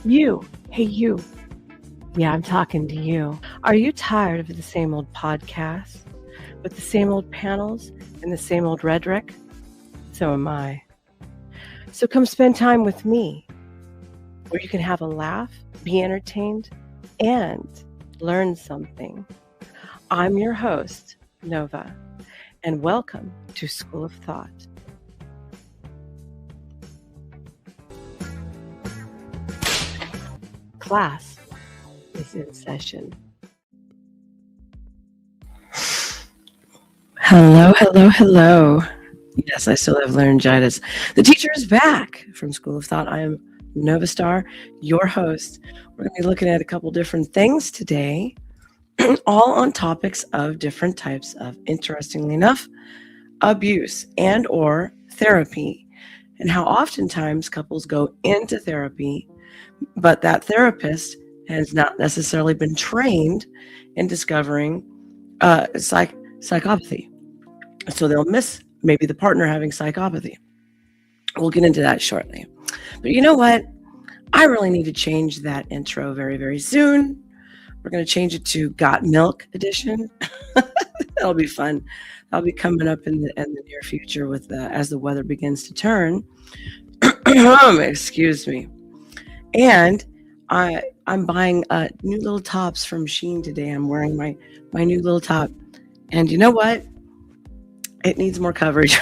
You, hey you. Yeah, I'm talking to you. Are you tired of the same old podcasts with the same old panels and the same old rhetoric? So am I. So come spend time with me, where you can have a laugh, be entertained, and learn something. I'm your host, Nova, and welcome to School of Thought. Class is in session. Hello, hello, hello. Yes, I still have laryngitis. The teacher is back from School of Thought. I am NovaStar, your host. We're going to be looking at a couple different things today, all on topics of different types of, interestingly enough, abuse and or therapy, and how oftentimes couples go into therapy, but that therapist has not necessarily been trained in discovering psychopathy. So they'll miss maybe the partner having psychopathy. We'll get into that shortly. But you know what? I really need to change that intro very, very soon. We're going to change it to Got Milk edition. That'll be fun. That'll be coming up in the near future with as the weather begins to turn. Excuse me. And I'm buying new little tops from Shein today. I'm wearing my new little top. And you know what? It needs more coverage.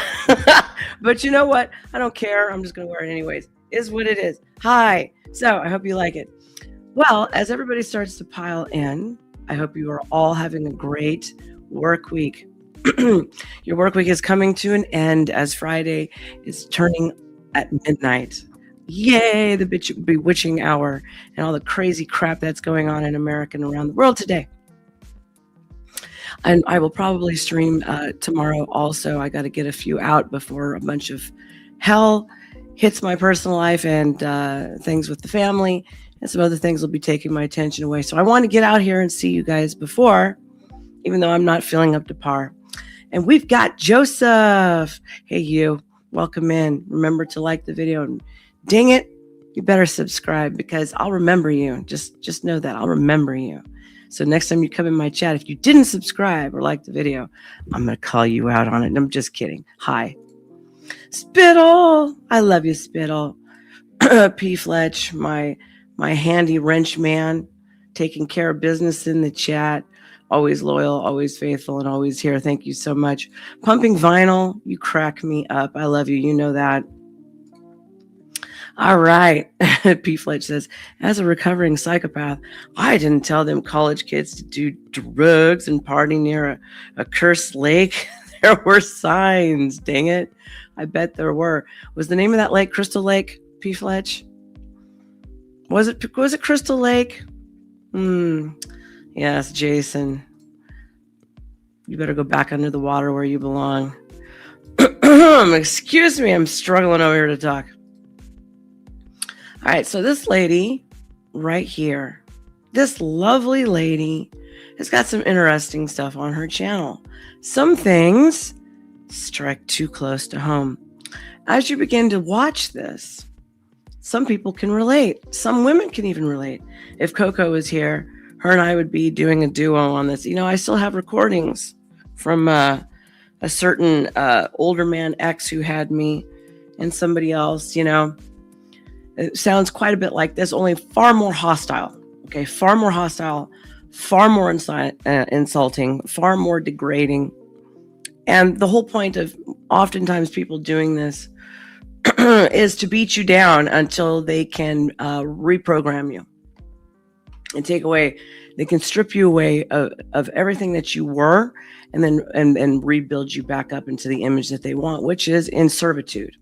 But you know what? I don't care. I'm just going to wear it anyways. Is what it is. Hi. So I hope you like it. Well, as everybody starts to pile in, I hope you are all having a great work week. Your work week is coming to an end as Friday is turning at midnight. Yay, the bewitching hour and all the crazy crap that's going on in America and around the world today. And I will probably stream tomorrow also. I got to get a few out before a bunch of hell hits my personal life and things with the family. And some other things will be taking my attention away. So I want to get out here and see you guys before, even though I'm not feeling up to par. And we've got Joseph. Hey, you. Welcome in. Remember to like the video. And dang it, you better subscribe because I'll remember you. Just know that. I'll remember you. So next time you come in my chat, if you didn't subscribe or like the video, I'm going to call you out on it. And I'm just kidding. Hi. Spittle. I love you, Spittle. P. Fletch, my handy wrench man, taking care of business in the chat. Always loyal, always faithful, and always here. Thank you so much. Pumping Vinyl, you crack me up. I love you. You know that. All right. P. Fletch says, as a recovering psychopath, I didn't tell them college kids to do drugs and party near a cursed lake. There were signs. Dang it. I bet there were. Was the name of that lake Crystal Lake, P. Fletch? Was it Crystal Lake? Yes, Jason. You better go back under the water where you belong. Excuse me, I'm struggling over here to talk. All right, so this lady right here, this lovely lady has got some interesting stuff on her channel. Some things strike too close to home. As you begin to watch this, some people can relate. Some women can even relate. If Coco was here, her and I would be doing a duo on this. You know, I still have recordings from a certain older man ex who had me and somebody else, you know. It sounds quite a bit like this, only far more hostile. Okay, far more hostile, far more insulting, far more degrading. And the whole point of oftentimes people doing this is to beat you down until they can reprogram you and take away. They can strip you away of everything that you were, and then and rebuild you back up into the image that they want, which is in servitude.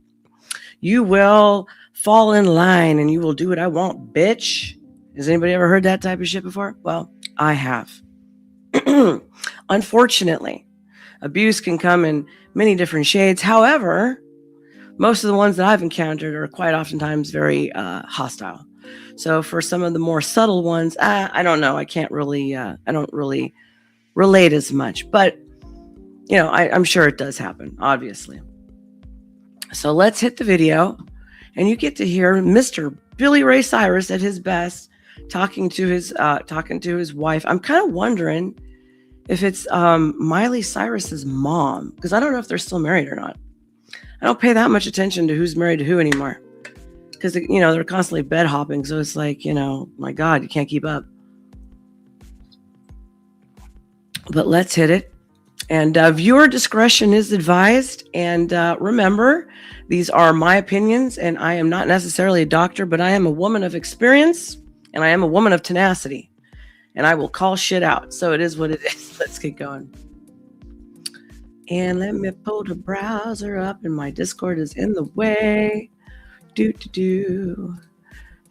You will fall in line and you will do what I want, bitch. Has anybody ever heard that type of shit before? Well, I have. Unfortunately, abuse can come in many different shades. However, most of the ones that I've encountered are quite oftentimes very hostile. So for some of the more subtle ones, I don't know. I can't really, I don't really relate as much. But, you know, I'm sure it does happen, obviously. So let's hit the video. And you get to hear Mr. Billy Ray Cyrus at his best, talking to his wife. I'm kind of wondering if it's Miley Cyrus's mom, because I don't know if they're still married or not. I don't pay that much attention to who's married to who anymore, because they're constantly bed hopping. So it's like, my God, you can't keep up. But let's hit it. And viewer discretion is advised. And remember, these are my opinions, and I am not necessarily a doctor, but I am a woman of experience, and I am a woman of tenacity, and I will call shit out. So it is what it is. Let's get going. And let me pull the browser up, and my Discord is in the way. Here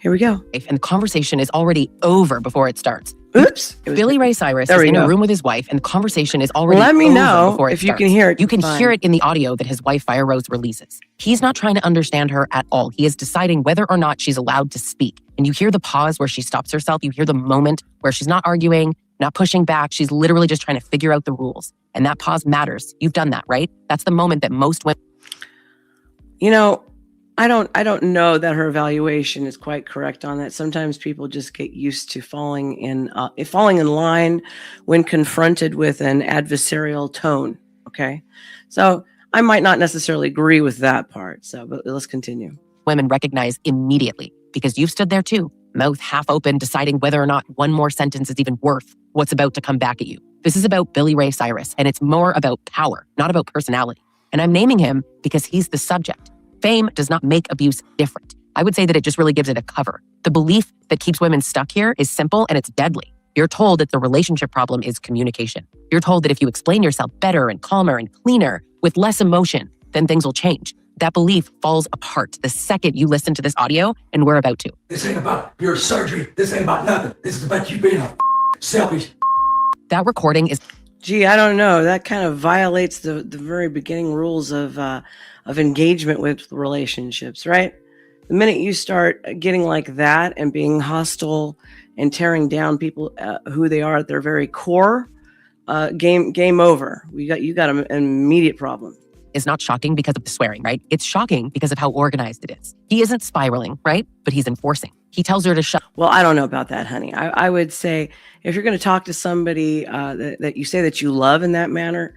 we go. And the conversation is already over before it starts. Oops. Billy Ray Cyrus is in a room with his wife, and the conversation is already over. Let me know before if you can hear it. You can hear it in the audio that his wife, Fire Rose, releases. He's not trying to understand her at all. He is deciding whether or not she's allowed to speak. And you hear the pause where she stops herself. You hear the moment where she's not arguing, not pushing back. She's literally just trying to figure out the rules. And that pause matters. You've done that, right? That's the moment that most women... I don't know that her evaluation is quite correct on that. Sometimes people just get used to falling in line when confronted with an adversarial tone. Okay, so I might not necessarily agree with that part. But let's continue. Women recognize immediately, because you've stood there too, mouth half open, deciding whether or not one more sentence is even worth what's about to come back at you. This is about Billy Ray Cyrus, and it's more about power, not about personality. And I'm naming him because he's the subject. Fame does not make abuse different. I would say that it just really gives it a cover. The belief that keeps women stuck here is simple, and it's deadly. You're told that the relationship problem is communication. You're told that if you explain yourself better and calmer and cleaner with less emotion, then things will change. That belief falls apart the second you listen to this audio, and we're about to. This ain't about your surgery. This ain't about nothing. This is about you being a selfish. That recording is... Gee, I don't know. That kind of violates the very beginning rules of engagement with relationships, right? The minute you start getting like that and being hostile and tearing down people who they are at their very core, game over. You got an immediate problem. Is not shocking because of the swearing, right? It's shocking because of how organized it is. He isn't spiraling, right? But he's enforcing. He tells her to shut. Well, I don't know about that, honey. I would say if you're going to talk to somebody that you say that you love in that manner,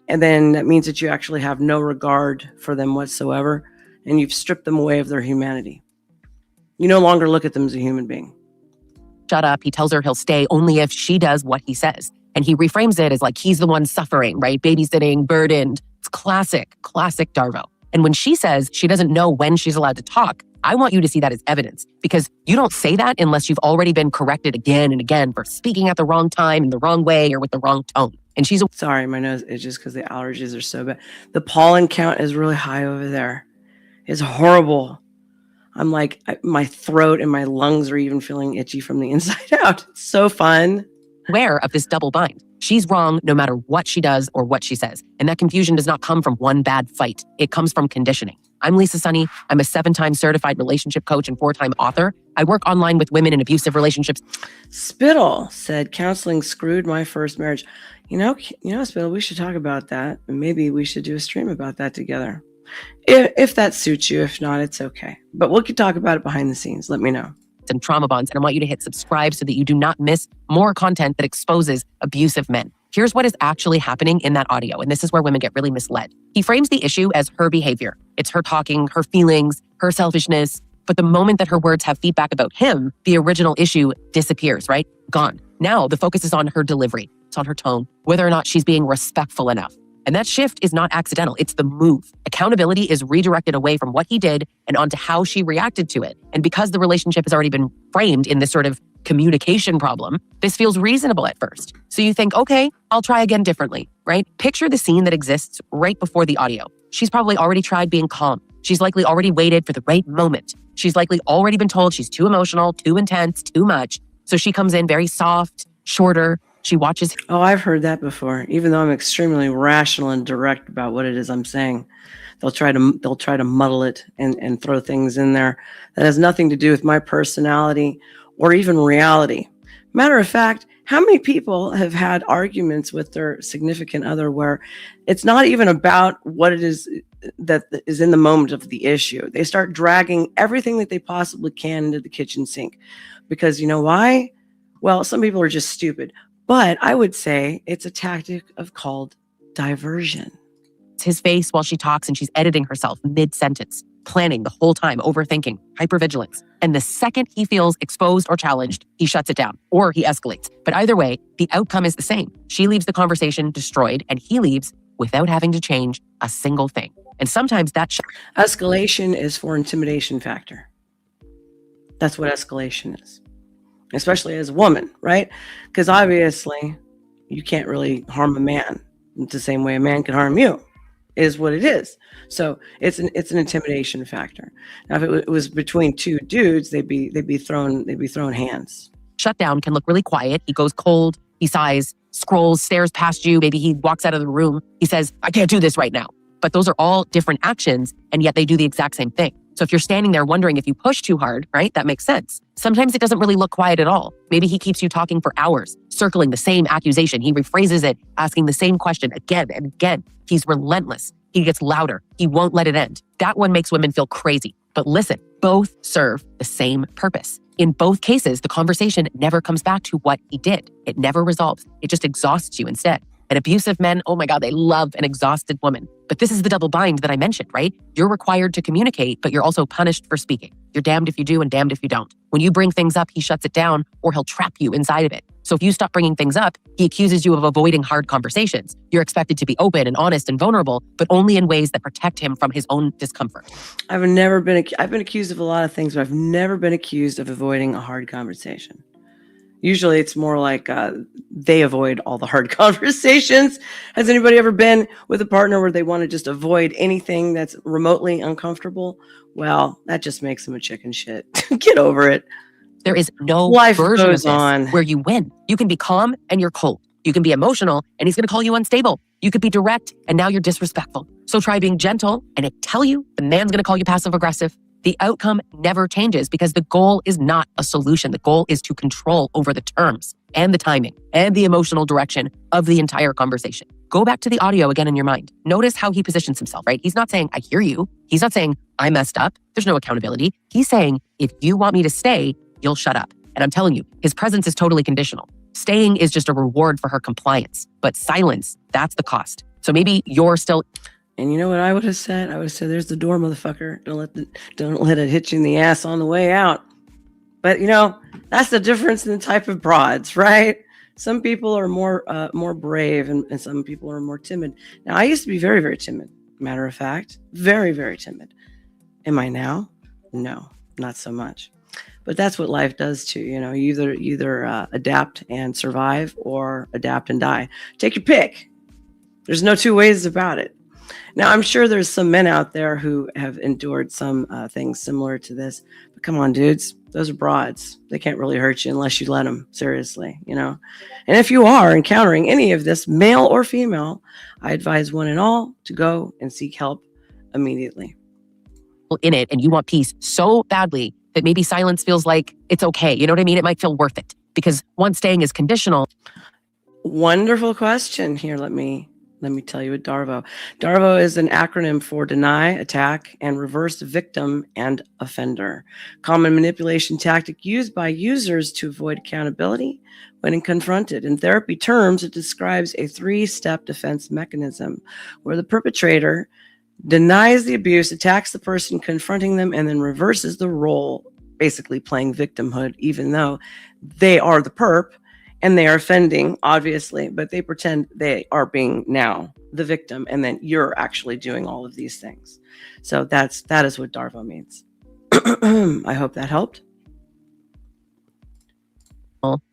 and then that means that you actually have no regard for them whatsoever, and you've stripped them away of their humanity. You no longer look at them as a human being. Shut up. He tells her he'll stay only if she does what he says. And he reframes it as like he's the one suffering, right? Babysitting, burdened. It's classic DARVO. And when she says she doesn't know when she's allowed to talk, I want you to see that as evidence, because you don't say that unless you've already been corrected again and again for speaking at the wrong time, in the wrong way, or with the wrong tone. And she's... Sorry, my nose is just because the allergies are so bad. The pollen count is really high over there. It's horrible. I'm like, my throat and my lungs are even feeling itchy from the inside out. It's so fun. Aware of this double bind. She's wrong no matter what she does or what she says. And that confusion does not come from one bad fight. It comes from conditioning. I'm Lisa Sunny. I'm a 7-time certified relationship coach and 4-time author. I work online with women in abusive relationships. Spittle said, counseling screwed my first marriage. You know, Spittle, we should talk about that. And maybe we should do a stream about that together. If that suits you. If not, it's okay. But we could talk about it behind the scenes. Let me know. And trauma bonds. And I want you to hit subscribe so that you do not miss more content that exposes abusive men. Here's what is actually happening in that audio. And this is where women get really misled. He frames the issue as her behavior. It's her talking, her feelings, her selfishness. But the moment that her words have feedback about him, the original issue disappears, right? Gone. Now the focus is on her delivery. It's on her tone, whether or not she's being respectful enough. And that shift is not accidental. It's the move. Accountability is redirected away from what he did and onto how she reacted to it. And because the relationship has already been framed in this sort of communication problem, this feels reasonable at first. So you think, okay, I'll try again differently, right? Picture the scene that exists right before the audio. She's probably already tried being calm. She's likely already waited for the right moment. She's likely already been told she's too emotional, too intense, too much. So she comes in very soft, shorter. She watches. Oh, I've heard that before. Even though I'm extremely rational and direct about what it is I'm saying, they'll try to muddle it and throw things in there that has nothing to do with my personality or even reality. Matter of fact, how many people have had arguments with their significant other where it's not even about what it is that is in the moment of the issue? They start dragging everything that they possibly can into the kitchen sink because you know why? Well, some people are just stupid, but I would say it's a tactic of called diversion. It's his face while she talks and she's editing herself mid-sentence, planning the whole time, overthinking, hypervigilance. And the second he feels exposed or challenged, he shuts it down or he escalates. But either way, the outcome is the same. She leaves the conversation destroyed and he leaves without having to change a single thing. And sometimes that escalation is for intimidation factor. That's what escalation is, especially as a woman, right? Because obviously you can't really harm a man the same way a man can harm you. Is what it is. So it's an intimidation factor. Now, if it was between two dudes, they'd be throwing hands. shutdown can look really quiet. He goes cold, he sighs, scrolls, stares past you. Maybe he walks out of the room. He says, I can't do this right now. But those are all different actions, and yet they do the exact same thing. So if you're standing there wondering if you push too hard, right, that makes sense. Sometimes it doesn't really look quiet at all. Maybe he keeps you talking for hours, circling the same accusation. He rephrases it, asking the same question again and again. He's relentless. He gets louder. He won't let it end. That one makes women feel crazy. But listen, both serve the same purpose. In both cases, the conversation never comes back to what he did. It never resolves. It just exhausts you instead. And abusive men, oh my God, they love an exhausted woman. But this is the double bind that I mentioned, right? You're required to communicate, but you're also punished for speaking. You're damned if you do and damned if you don't. When you bring things up, he shuts it down or he'll trap you inside of it. So if you stop bringing things up, he accuses you of avoiding hard conversations. You're expected to be open and honest and vulnerable, but only in ways that protect him from his own discomfort. I've been accused of a lot of things, but I've never been accused of avoiding a hard conversation. Usually it's more like they avoid all the hard conversations. Has anybody ever been with a partner where they want to just avoid anything that's remotely uncomfortable? Well, that just makes them a chicken shit. Get over it. There is no Life version goes of this on. where you win. You can be calm and you're cold. You can be emotional and he's going to call you unstable. You could be direct and now you're disrespectful. So try being gentle and I tell you, the man's going to call you passive aggressive. The outcome never changes because the goal is not a solution. The goal is to control over the terms and the timing and the emotional direction of the entire conversation. Go back to the audio again in your mind. Notice how he positions himself, right? He's not saying, I hear you. He's not saying, I messed up. There's no accountability. He's saying, if you want me to stay, you'll shut up. And I'm telling you, his presence is totally conditional. Staying is just a reward for her compliance, but silence, that's the cost. So maybe you're still... And you know what I would have said? I would have said, there's the door, motherfucker. Don't let it hit you in the ass on the way out. But you know, that's the difference in the type of broads, right? Some people are more brave and some people are more timid. Now, I used to be very, very timid. Matter of fact, very, very timid. Am I now? No, not so much. But that's what life does too. You know, you either adapt and survive or adapt and die. Take your pick. There's no two ways about it. Now, I'm sure there's some men out there who have endured some things similar to this. But come on, dudes. Those are broads. They can't really hurt you unless you let them. Seriously, you know. And if you are encountering any of this, male or female, I advise one and all to go and seek help immediately. In it and you want peace so badly that maybe silence feels like it's okay. You know what I mean? It might feel worth it because once staying is conditional. Wonderful question. Here, let me tell you what DARVO. DARVO is an acronym for deny, attack, and reverse victim and offender. Common manipulation tactic used by users to avoid accountability when confronted. In therapy terms, it describes a 3-step defense mechanism where the perpetrator denies the abuse, attacks the person confronting them, and then reverses the role, basically playing victimhood, even though they are the perp. And they are offending, obviously, but they pretend they are being now the victim, and then you're actually doing all of these things. So that is what DARVO means. I hope that helped.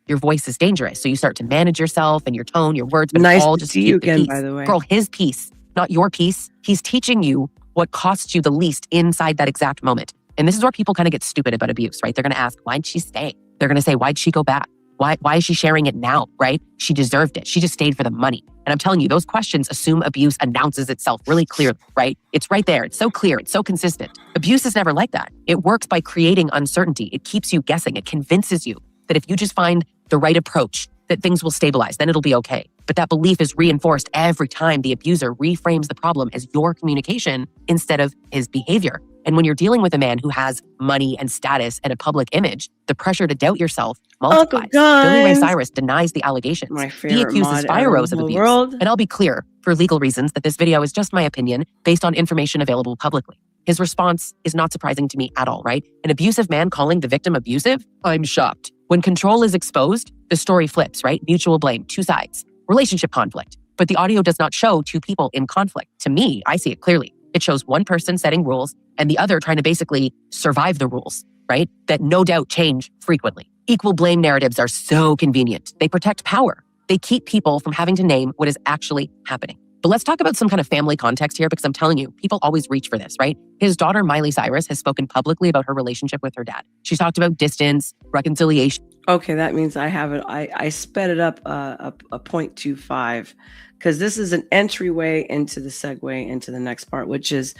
Your voice is dangerous, so you start to manage yourself and your tone, your words. But Nice all to just see keep you the again, peace. by the way. Girl, his peace, not your peace. He's teaching you what costs you the least inside that exact moment. And this is where people kind of get stupid about abuse, right? They're going to ask, why'd she stay? They're going to say, why'd she go back? Why is she sharing it now, right? She deserved it. She just stayed for the money. And I'm telling you, those questions assume abuse announces itself really clearly, right? It's right there. It's so clear. It's so consistent. Abuse is never like that. It works by creating uncertainty. It keeps you guessing. It convinces you that if you just find the right approach, that things will stabilize, then it'll be okay. But that belief is reinforced every time the abuser reframes the problem as your communication instead of his behavior. And when you're dealing with a man who has money and status and a public image, the pressure to doubt yourself multiplies. Billy Ray Cyrus denies the allegations. My He favorite accuses mod Fire ever Rose in of the abuse. world. And I'll be clear, for legal reasons, that this video is just my opinion based on information available publicly. His response is not surprising to me at all, right? An abusive man calling the victim abusive? I'm shocked. When control is exposed, the story flips, right? Mutual blame, two sides, relationship conflict. But the audio does not show two people in conflict. To me, I see it clearly. It shows one person setting rules and the other trying to basically survive the rules, right? That no doubt change frequently. Equal blame narratives are so convenient. They protect power. They keep people from having to name what is actually happening. But let's talk about some kind of family context here, because I'm telling you, people always reach for this, right? His daughter, Miley Cyrus, has spoken publicly about her relationship with her dad. She's talked about distance, reconciliation. Okay, that means I have it. I sped it up a 0.25 because this is an entryway into the segue into the next part, which is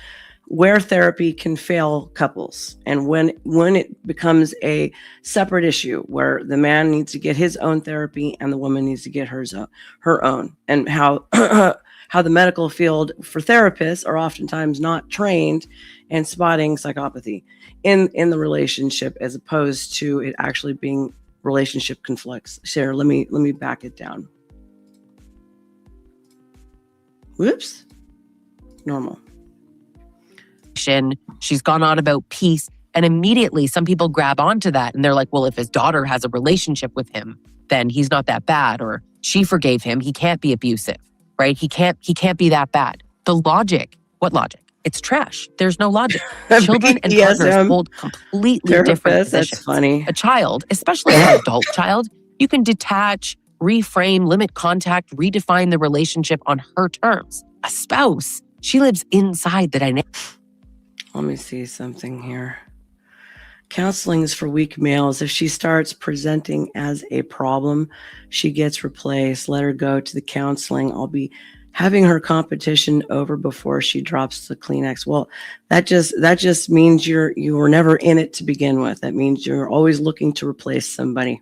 where therapy can fail couples, and when it becomes a separate issue where the man needs to get his own therapy and the woman needs to get her own, and how how the medical field for therapists are oftentimes not trained in spotting psychopathy in the relationship, as opposed to it actually being relationship conflicts. Sarah, let me back it down. Whoops. Normal. She's gone on about peace, and immediately some people grab onto that and they're like, well, if his daughter has a relationship with him, then he's not that bad, or she forgave him, he can't be abusive, right? He can't be that bad. The logic, what logic? It's trash. There's no logic. Children and partners hold completely different positions. That's funny. A child, especially an adult child, you can detach, reframe, limit contact, redefine the relationship on her terms. A spouse, she lives inside the dynamic. Let me see something here. Counseling is for weak males. If she starts presenting as a problem, she gets replaced. Let her go to the counseling. I'll be having her competition over before she drops the Kleenex. Well, that just means you were never in it to begin with. That means you're always looking to replace somebody.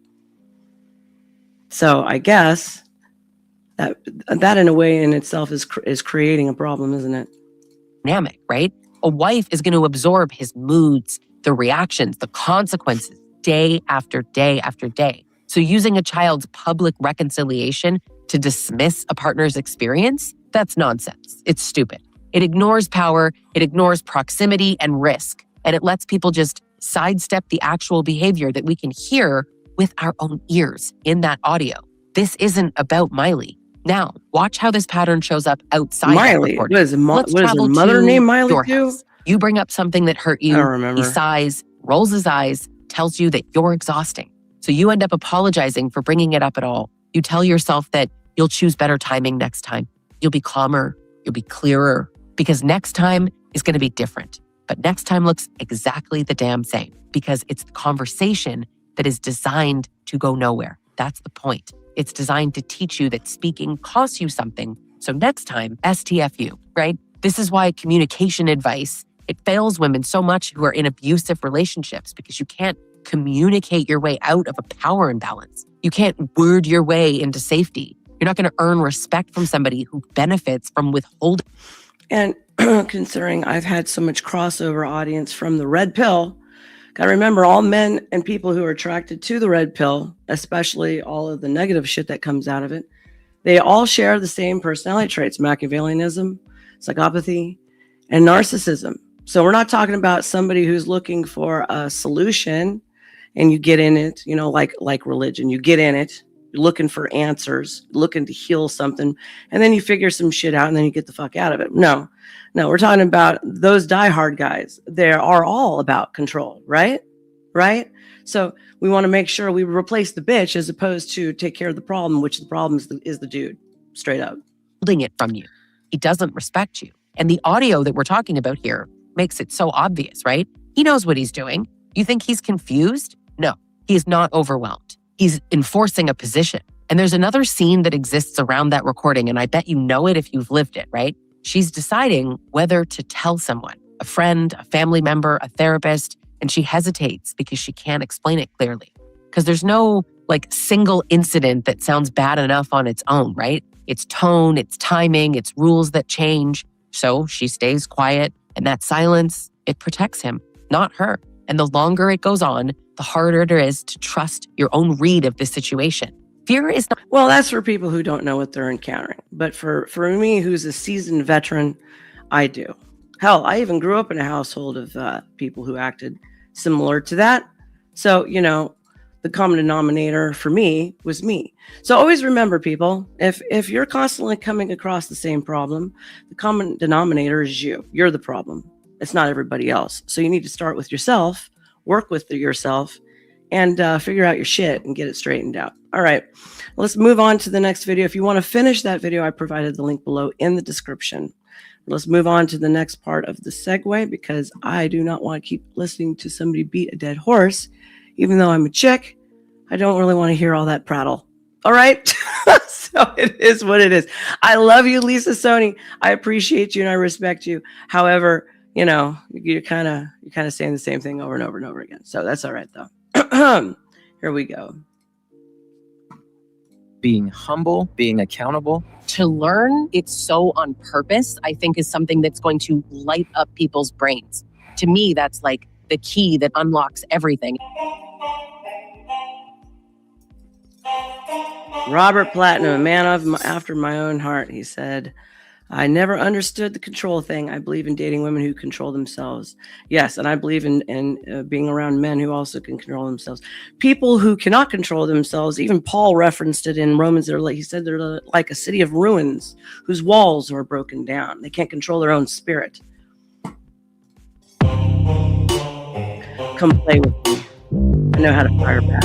So I guess that in a way in itself is creating a problem, isn't it? Dynamic, right? A wife is going to absorb his moods, the reactions, the consequences, day after day after day. So using a child's public reconciliation to dismiss a partner's experience, that's nonsense. It's stupid. It ignores power, it ignores proximity and risk, and it lets people just sidestep the actual behavior that we can hear with our own ears in that audio. This isn't about Miley. Now, watch how this pattern shows up outside Miley. the What is her mother named Miley too? You bring up something that hurt you. I don't remember. He sighs, rolls his eyes, tells you that you're exhausting. So you end up apologizing for bringing it up at all. You tell yourself that you'll choose better timing next time. You'll be calmer, you'll be clearer, because next time is going to be different. But next time looks exactly the damn same, because it's the conversation that is designed to go nowhere. That's the point. It's designed to teach you that speaking costs you something. So next time, STFU, right? This is why communication advice, it fails women so much who are in abusive relationships, because you can't communicate your way out of a power imbalance. You can't word your way into safety. You're not going to earn respect from somebody who benefits from withholding. And considering I've had so much crossover audience from the red pill, gotta remember, all men and people who are attracted to the red pill, especially all of the negative shit that comes out of it, they all share the same personality traits: Machiavellianism, psychopathy, and narcissism. So we're not talking about somebody who's looking for a solution and you get in it, like religion. You get in it, you're looking for answers, looking to heal something, and then you figure some shit out and then you get the fuck out of it. No, we're talking about those diehard guys. They are all about control, right? So we want to make sure we replace the bitch as opposed to take care of the problem, which the problem is the dude, straight up. Holding it from you. He doesn't respect you. And the audio that we're talking about here makes it so obvious, right? He knows what he's doing. You think he's confused? No, he is not overwhelmed. He's enforcing a position. And there's another scene that exists around that recording, and I bet you know it if you've lived it, right? She's deciding whether to tell someone, a friend, a family member, a therapist, and she hesitates because she can't explain it clearly. Because there's no like single incident that sounds bad enough on its own, right? It's tone, it's timing, it's rules that change. So she stays quiet, and that silence, it protects him, not her. And the longer it goes on, the harder it is to trust your own read of the situation. Fear is not... Well, that's for people who don't know what they're encountering. But for me, who's a seasoned veteran, I do. Hell, I even grew up in a household of people who acted similar to that. So, you know, the common denominator for me was me. So always remember, people, if you're constantly coming across the same problem, the common denominator is you. You're the problem. It's not everybody else. So you need to start with yourself, work with yourself, and figure out your shit and get it straightened out. All right, let's move on to the next video. If you want to finish that video, I provided the link below in the description. Let's move on to the next part of the segue, because I do not want to keep listening to somebody beat a dead horse. Even though I'm a chick, I don't really want to hear all that prattle. All right? So it is what it is. I love you, Lisa Sony. I appreciate you and I respect you. However, you know, you're kind of saying the same thing over and over and over again. So that's all right, though. Here we go. Being humble, being accountable. To learn it so on purpose, I think, is something that's going to light up people's brains. To me, that's like the key that unlocks everything. Robert Platinum, a man after my own heart, he said, I never understood the control thing. I believe in dating women who control themselves. Yes, and I believe in being around men who also can control themselves. People who cannot control themselves, even Paul referenced it in Romans, he said they're like a city of ruins whose walls are broken down. They can't control their own spirit. Come play with me. I know how to fire back.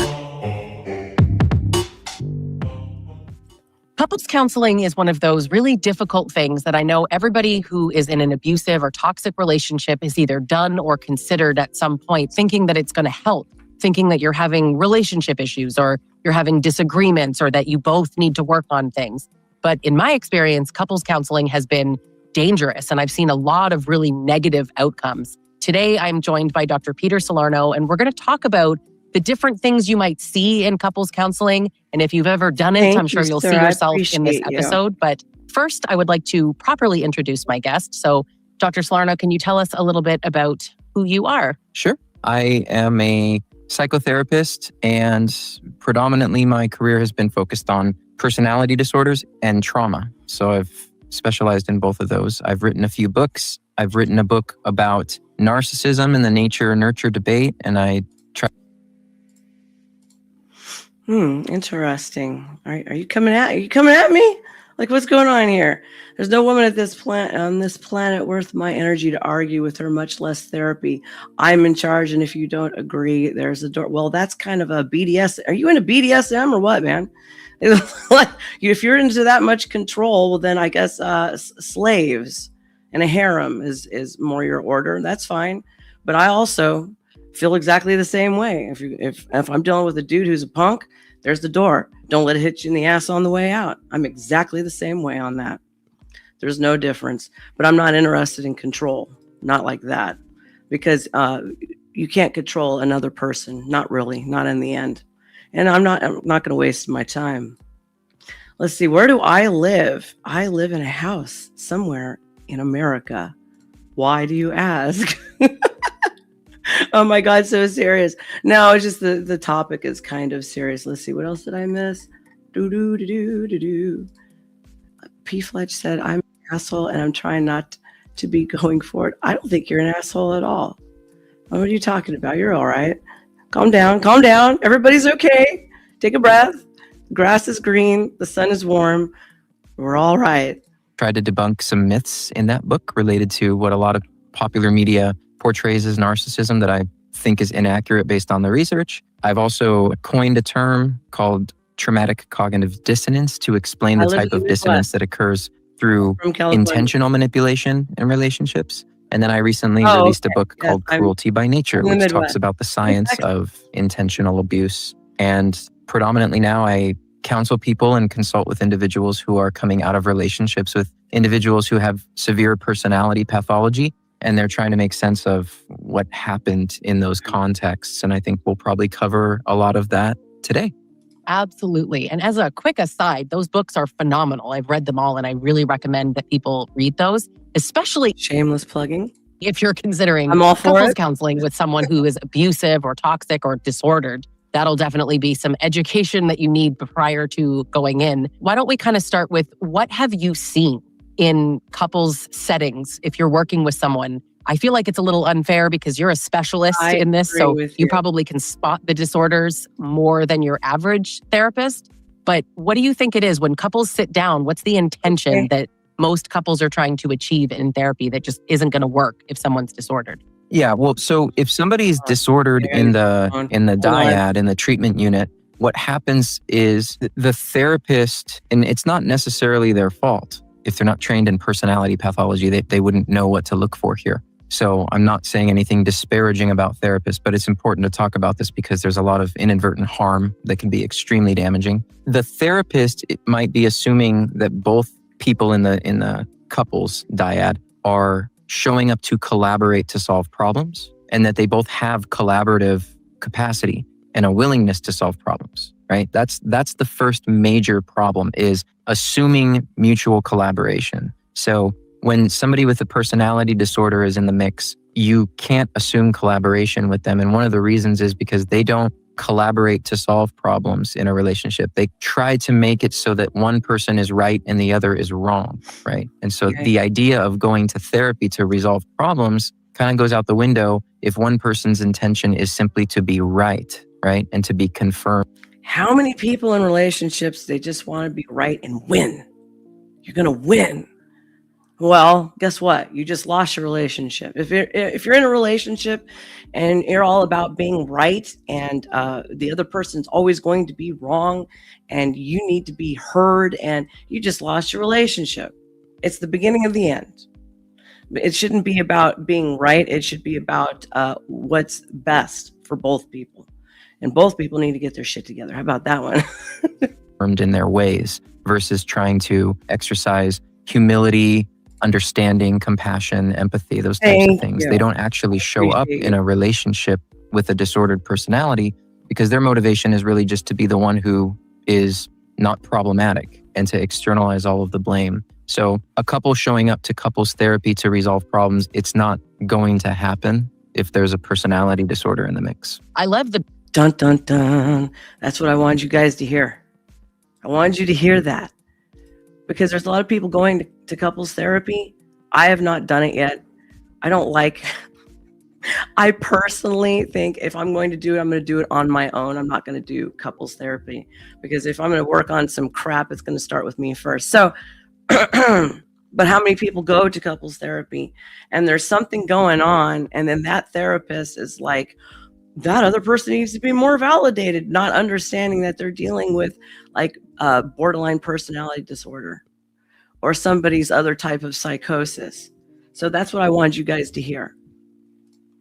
Couples counseling is one of those really difficult things that I know everybody who is in an abusive or toxic relationship has either done or considered at some point, thinking that it's going to help, thinking that you're having relationship issues or you're having disagreements or that you both need to work on things. But in my experience, couples counseling has been dangerous, and I've seen a lot of really negative outcomes. Today, I'm joined by Dr. Peter Salerno, and we're going to talk about the different things you might see in couples counseling. And if you've ever done it, I'm sure you'll see yourself in this episode. But first, I would like to properly introduce my guest. So, Dr. Salerno, can you tell us a little bit about who you are? Sure. I am a psychotherapist, and predominantly my career has been focused on personality disorders and trauma. So I've specialized in both of those. I've written a few books. I've written a book about narcissism and the nature-nurture debate, and I try. Interesting. Are you coming at me? Like, what's going on here? There's no woman on this planet worth my energy to argue with her, much less therapy. I'm in charge, and if you don't agree, there's a door. Well, that's kind of a BDS. Are you into BDSM or what, man? If you're into that much control, well, then I guess slaves and a harem is more your order. That's fine. But I also feel exactly the same way. If I'm dealing with a dude who's a punk, there's the door. Don't let it hit you in the ass on the way out. I'm exactly the same way on that. There's no difference. But I'm not interested in control. Not like that. Because you can't control another person. Not really. Not in the end. And I'm not going to waste my time. Let's see. Where do I live? I live in a house somewhere in America. Why do you ask? Oh my God, so serious. No, it's just the topic is kind of serious. Let's see, what else did I miss? P. Fletch said, I'm an asshole and I'm trying not to be going for it. I don't think you're an asshole at all. What are you talking about? You're all right. Calm down. Everybody's okay. Take a breath. The grass is green. The sun is warm. We're all right. Tried to debunk some myths in that book related to what a lot of popular media portrays as narcissism that I think is inaccurate based on the research. I've also coined a term called traumatic cognitive dissonance to explain the type of dissonance that occurs through intentional manipulation in relationships. And then I recently released a book called Cruelty by Nature, which talks about the science of intentional abuse. And predominantly now I counsel people and consult with individuals who are coming out of relationships with individuals who have severe personality pathology. And they're trying to make sense of what happened in those contexts. And I think we'll probably cover a lot of that today. Absolutely. And as a quick aside, those books are phenomenal. I've read them all and I really recommend that people read those, especially Shameless plugging. if you're considering I'm all for couples it. counseling with someone who is abusive or toxic or disordered. That'll definitely be some education that you need prior to going in. Why don't we kind of start with what have you seen in couples settings if you're working with someone? I feel like it's a little unfair because you're a specialist in this, so you probably can spot the disorders more than your average therapist. But what do you think it is when couples sit down? What's the intention that most couples are trying to achieve in therapy that just isn't going to work if someone's disordered? Yeah, well, so if somebody's disordered in the dyad, in the treatment unit, what happens is the therapist, and it's not necessarily their fault. If they're not trained in personality pathology, they wouldn't know what to look for here. So I'm not saying anything disparaging about therapists, but it's important to talk about this because there's a lot of inadvertent harm that can be extremely damaging. The therapist might be assuming that both people in the couple's dyad are showing up to collaborate to solve problems, and that they both have collaborative capacity and a willingness to solve problems, right? That's the first major problem, is assuming mutual collaboration. So when somebody with a personality disorder is in the mix, you can't assume collaboration with them. And one of the reasons is because they don't collaborate to solve problems in a relationship. They try to make it so that one person is right and the other is wrong, right? And so the idea of going to therapy to resolve problems kind of goes out the window if one person's intention is simply to be right, and to be confirmed. How many people in relationships, they just want to be right and win? You're going to win. Well, guess what? You just lost your relationship. If you're in a relationship and you're all about being right and the other person's always going to be wrong and you need to be heard, and you just lost your relationship. It's the beginning of the end. It shouldn't be about being right. It should be about what's best for both people. And both people need to get their shit together. How about that one? In their ways versus trying to exercise humility, understanding, compassion, empathy, those types of things. They don't actually show up in a relationship with a disordered personality because their motivation is really just to be the one who is not problematic and to externalize all of the blame. So a couple showing up to couples therapy to resolve problems, it's not going to happen if there's a personality disorder in the mix. I love the dun, dun, dun. That's what I wanted you guys to hear. I wanted you to hear that. Because there's a lot of people going to couples therapy. I have not done it yet. I personally think if I'm going to do it, I'm going to do it on my own. I'm not going to do couples therapy because if I'm going to work on some crap, it's going to start with me first. So, but how many people go to couples therapy and there's something going on, and then that therapist is like, that other person needs to be more validated, not understanding that they're dealing with like borderline personality disorder or somebody's other type of psychosis. So that's what I wanted you guys to hear.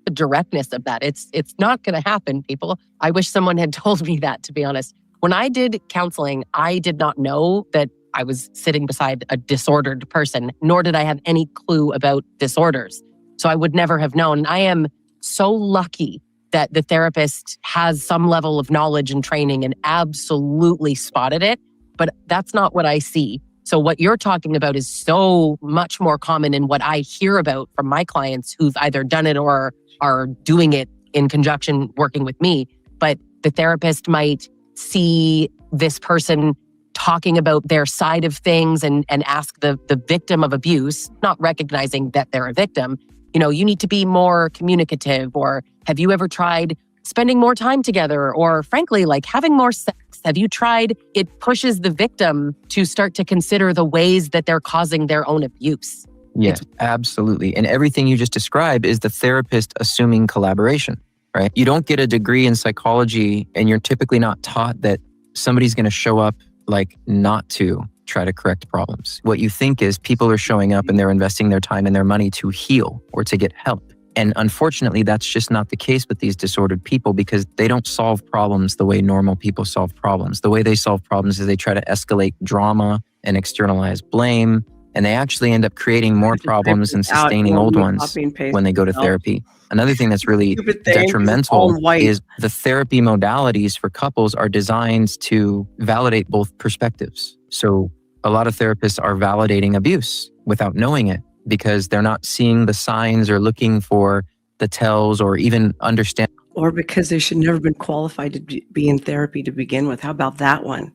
The directness of that. It's not going to happen, people. I wish someone had told me that, to be honest. When I did counseling, I did not know that I was sitting beside a disordered person, nor did I have any clue about disorders. So I would never have known. I am so lucky that the therapist has some level of knowledge and training and absolutely spotted it, but that's not what I see. So what you're talking about is so much more common in what I hear about from my clients who've either done it or are doing it in conjunction working with me. But the therapist might see this person talking about their side of things and ask the victim of abuse, not recognizing that they're a victim, you need to be more communicative, or have you ever tried spending more time together, or frankly, like having more sex? Have you tried? It pushes the victim to start to consider the ways that they're causing their own abuse. Yes, absolutely. And everything you just described is the therapist assuming collaboration, right? You don't get a degree in psychology and you're typically not taught that somebody's going to show up like not to try to correct problems. What you think is people are showing up and they're investing their time and their money to heal or to get help. And unfortunately, that's just not the case with these disordered people because they don't solve problems the way normal people solve problems. The way they solve problems is they try to escalate drama and externalize blame And they actually end up creating more Just type problems this and out. You sustaining want old me to ones copy and paste when they go to myself? therapy. Another thing that's really Stupid thing, 'cause it's all detrimental in white. is the therapy modalities for couples are designed to validate both perspectives. So a lot of therapists are validating abuse without knowing it because they're not seeing the signs or looking for the tells or even understand. Or because they should never been qualified to be in therapy to begin with. How about that one?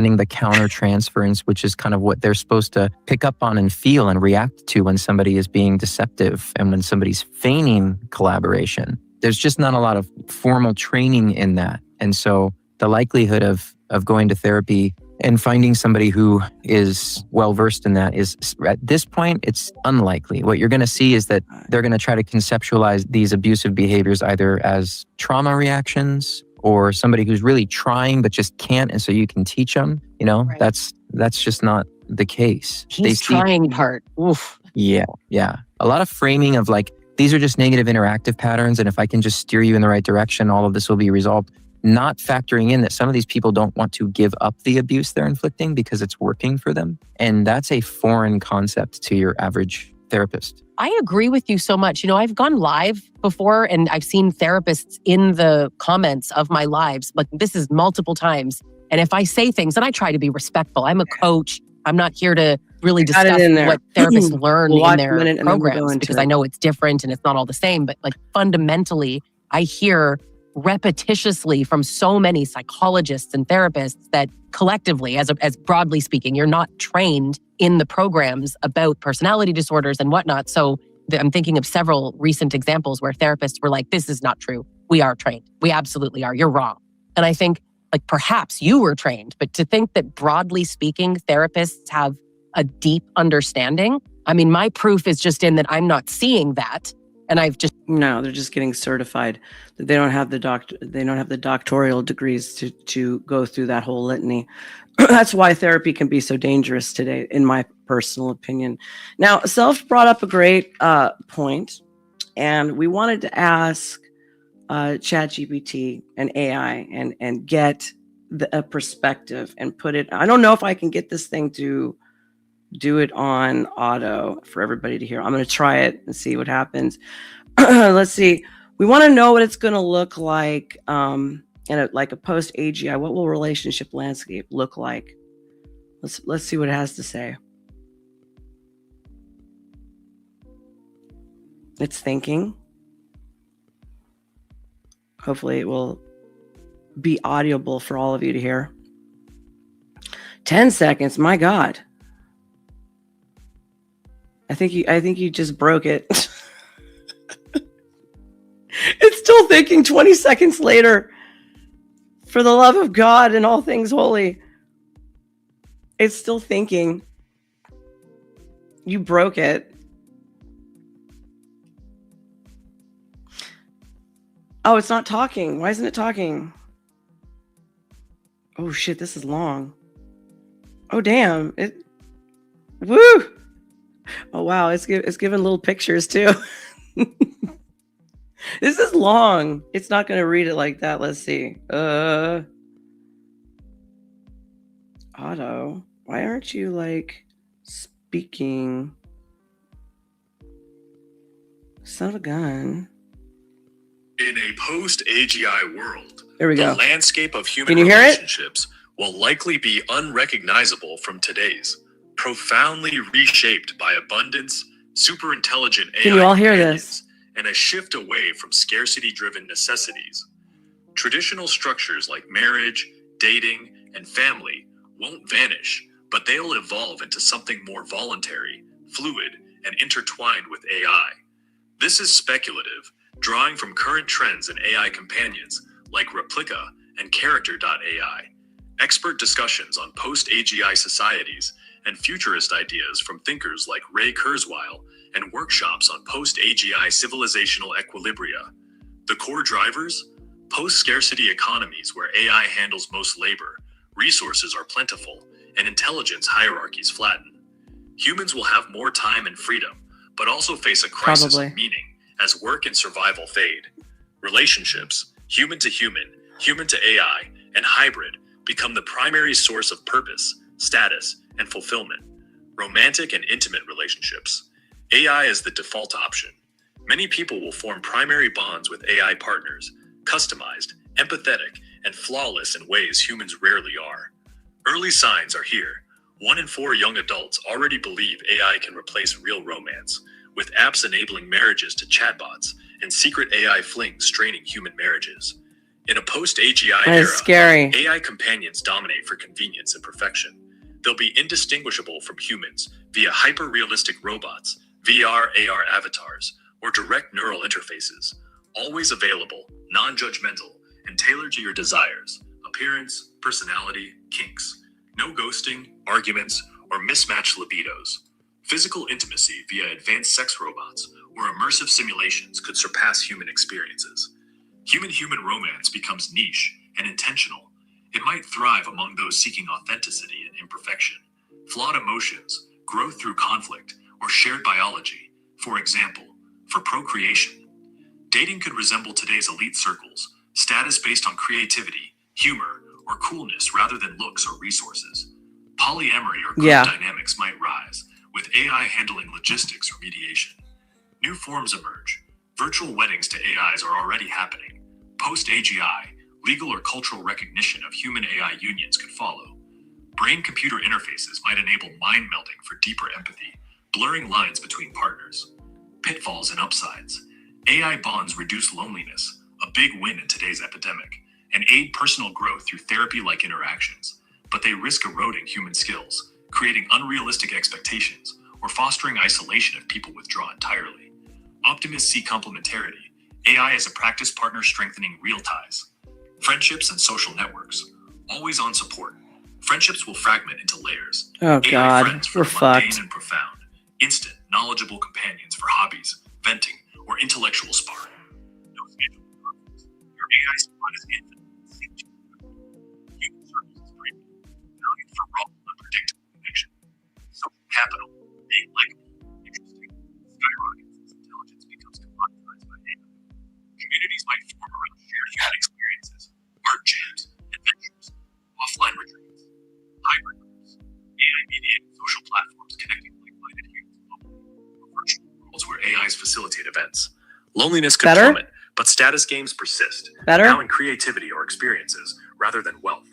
The countertransference, which is kind of what they're supposed to pick up on and feel and react to when somebody is being deceptive and when somebody's feigning collaboration. There's just not a lot of formal training in that. And so the likelihood of going to therapy and finding somebody who is well-versed in that is, at this point, it's unlikely. What you're going to see is that they're going to try to conceptualize these abusive behaviors either as trauma reactions or somebody who's really trying but just can't, and so you can teach them. You know, Right. that's just not the case. He's trying part. Oof. Yeah. A lot of framing of like, these are just negative interactive patterns, and if I can just steer you in the right direction, all of this will be resolved. Not factoring in that some of these people don't want to give up the abuse they're inflicting because it's working for them. And that's a foreign concept to your average therapist. I agree with you so much. You know, I've gone live before and I've seen therapists in the comments of my lives, but this is multiple times. And if I say things, and I try to be respectful, I'm a coach. I'm not here to really Got discuss it in there. what therapists learn We'll in watch a their minute and then we'll go programs into because it. I know it's different and it's not all the same. But like fundamentally, I hear repetitiously from so many psychologists and therapists that collectively, as broadly speaking, you're not trained in the programs about personality disorders and whatnot. So I'm thinking of several recent examples where therapists were like, this is not true. We are trained. We absolutely are. You're wrong. And I think like perhaps you were trained, but to think that broadly speaking, therapists have a deep understanding. I mean, my proof is just in that I'm not seeing that. And I've just No, they're just getting certified. They don't have the doctoral degrees to go through that whole litany. That's why therapy can be so dangerous today, in my personal opinion. Now, Self brought up a great point, and we wanted to ask ChatGPT and AI and get a perspective and put it. I don't know if I can get this thing to do it on auto for everybody to hear. I'm going to try it and see what happens. Let's see. We want to know what it's going to look like in like a post AGI. What will relationship landscape look like? Let's see what it has to say. It's thinking. Hopefully it will be audible for all of you to hear. 10 seconds. My God. I think you just broke it. It's still thinking 20 seconds later. For the love of God and all things holy. It's still thinking. You broke it. Oh, it's not talking. Why isn't it talking? Oh shit, this is long. Oh damn. Woo! Oh wow, it's giving little pictures too. This is long. It's not going to read it like that. Let's see. Otto, why aren't you like speaking? Son of a gun. In a post-AGI world, There we go. the landscape of human Can you hear it? relationships will likely be unrecognizable from today's, profoundly reshaped by abundance, superintelligent AI Can you all hear companions, this? and a shift away from scarcity-driven necessities. Traditional structures like marriage, dating, and family won't vanish, but they'll evolve into something more voluntary, fluid, and intertwined with AI. This is speculative, drawing from current trends in AI companions like Replica and Character.ai, expert discussions on post-AGI societies, and futurist ideas from thinkers like Ray Kurzweil, and workshops on post-AGI civilizational equilibria. The core drivers? Post-scarcity economies where AI handles most labor, resources are plentiful, and intelligence hierarchies flatten. Humans will have more time and freedom, but also face a crisis Probably. of meaning as work and survival fade. Relationships, human to AI, and hybrid become the primary source of purpose, status, and fulfillment. Romantic and intimate relationships. AI is the default option. Many people will form primary bonds with AI partners, customized, empathetic, and flawless in ways humans rarely are. Early signs are here. 1 in 4 young adults already believe AI can replace real romance, with apps enabling marriages to chatbots and secret AI flings straining human marriages. In a post-AGI era, scary. AI companions dominate for convenience and perfection. They'll be indistinguishable from humans via hyper-realistic robots, VR, AR avatars, or direct neural interfaces, always available, non-judgmental, and tailored to your desires, appearance, personality, kinks. No ghosting, arguments, or mismatched libidos. Physical intimacy via advanced sex robots or immersive simulations could surpass human experiences. Human-human romance becomes niche and intentional. It might thrive among those seeking authenticity and imperfection. Flawed emotions, growth through conflict, or shared biology, for example, for procreation. Dating could resemble today's elite circles, status based on creativity, humor, or coolness rather than looks or resources. Polyamory or group dynamics might rise, with AI handling logistics or mediation. New forms emerge. Virtual weddings to AIs are already happening. Post-AGI, legal or cultural recognition of human-AI unions could follow. Brain-computer interfaces might enable mind melding for deeper empathy, blurring lines between partners. Pitfalls and upsides. AI bonds reduce loneliness, a big win in today's epidemic, and aid personal growth through therapy-like interactions, but they risk eroding human skills, creating unrealistic expectations, or fostering isolation if people withdraw entirely. Optimists see complementarity, AI as a practice partner strengthening real ties. Friendships and social networks, always on support. Friendships will fragment into layers. Oh AI God, friends for we're the mundane fucked. and profound, instant, knowledgeable companions for hobbies, venting, or intellectual sparring. No scheduled conflicts. Your AI squad is infinite. Human circles is premium, valued for raw, unpredictable connection. Social capital, being likable, interesting, skyrockets as intelligence becomes commoditized by AI. Communities might form around shared human experiences, art jams, adventures, offline retreats, hybrid groups, AI-mediated social platforms connecting like-minded humans globally, or virtual worlds where AIs facilitate events. Loneliness could plummet, but status games persist, now in creativity or experiences rather than wealth.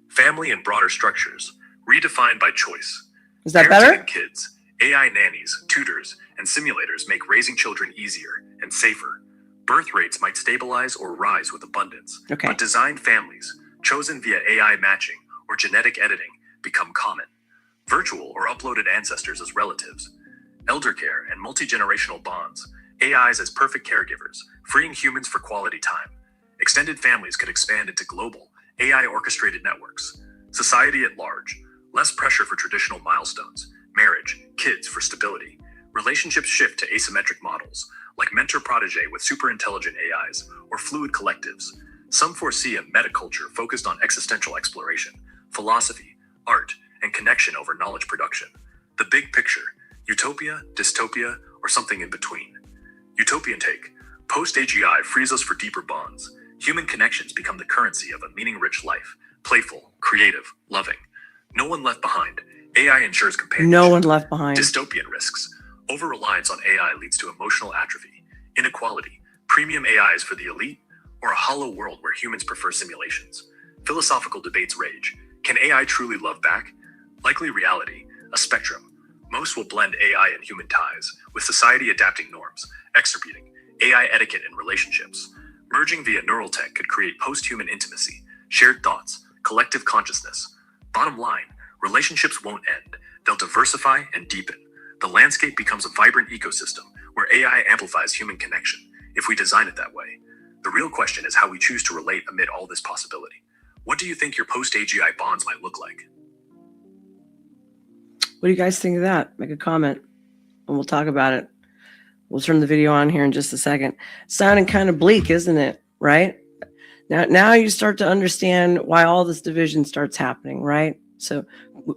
Family and broader structures, redefined by choice. Is that Parenting better? and kids, AI nannies, tutors, and simulators make raising children easier and safer. Birth rates might stabilize or rise with abundance, but designed families, chosen via AI matching or genetic editing, become common. Virtual or uploaded ancestors as relatives. Elder care and multi-generational bonds, AIs as perfect caregivers, freeing humans for quality time. Extended families could expand into global, AI-orchestrated networks. Society at large, less pressure for traditional milestones, marriage, kids for stability. Relationships shift to asymmetric models, like mentor-protege with super-intelligent AIs, or fluid collectives. Some foresee a metaculture focused on existential exploration, philosophy, art, and connection over knowledge production. The big picture, utopia, dystopia, or something in between. Utopian take, post-AGI frees us for deeper bonds. Human connections become the currency of a meaning-rich life, playful, creative, loving. No one left behind. AI ensures companionship. No one left behind. Dystopian risks. Over-reliance on AI leads to emotional atrophy, inequality, premium AIs for the elite, or a hollow world where humans prefer simulations. Philosophical debates rage. Can AI truly love back? Likely reality, a spectrum. Most will blend AI and human ties, with society adapting norms, extirpating AI etiquette in relationships. Merging via neural tech could create post-human intimacy, shared thoughts, collective consciousness. Bottom line, relationships won't end. They'll diversify and deepen. The landscape becomes a vibrant ecosystem where AI amplifies human connection, if we design it that way. The real question is how we choose to relate amid all this possibility. What do you think your post-AGI bonds might look like? What do you guys think of that? Make a comment and we'll talk about it. We'll turn the video on here in just a second. Sounding kind of bleak, isn't it? Right? Now you start to understand why all this division starts happening, right? So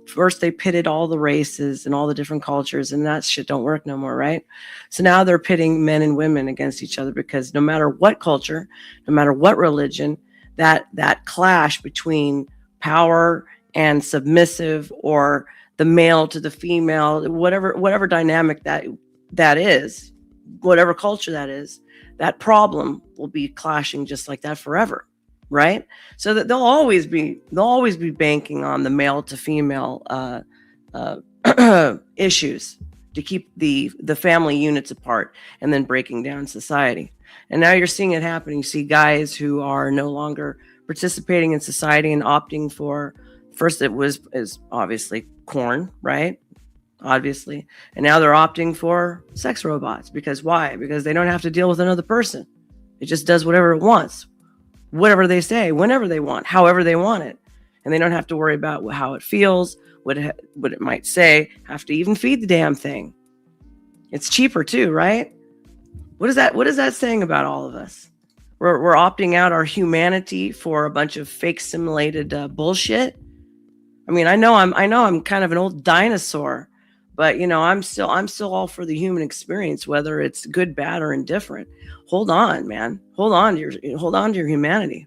first they pitted all the races and all the different cultures, and that shit don't work no more, right? So now they're pitting men and women against each other because no matter what culture, no matter what religion, that clash between power and submissive, or the male to the female, whatever dynamic that is, whatever culture that is, that problem will be clashing just like that forever, right? So that they'll always be banking on the male to female issues to keep the family units apart and then breaking down society. And now you're seeing it happen. You see guys who are no longer participating in society and opting for, first is obviously corn, right? Obviously. And now they're opting for sex robots. Because why? Because they don't have to deal with another person. It just does whatever it wants, whatever they say, whenever they want, however they want it. And they don't have to worry about how it feels, what it might say, have to even feed the damn thing. It's cheaper too, right? What is that saying about all of us? We're opting out our humanity for a bunch of fake simulated bullshit. I mean, I know I'm kind of an old dinosaur, but you know, I'm still all for the human experience, whether it's good, bad, or indifferent. Hold on, man. Hold on to your humanity.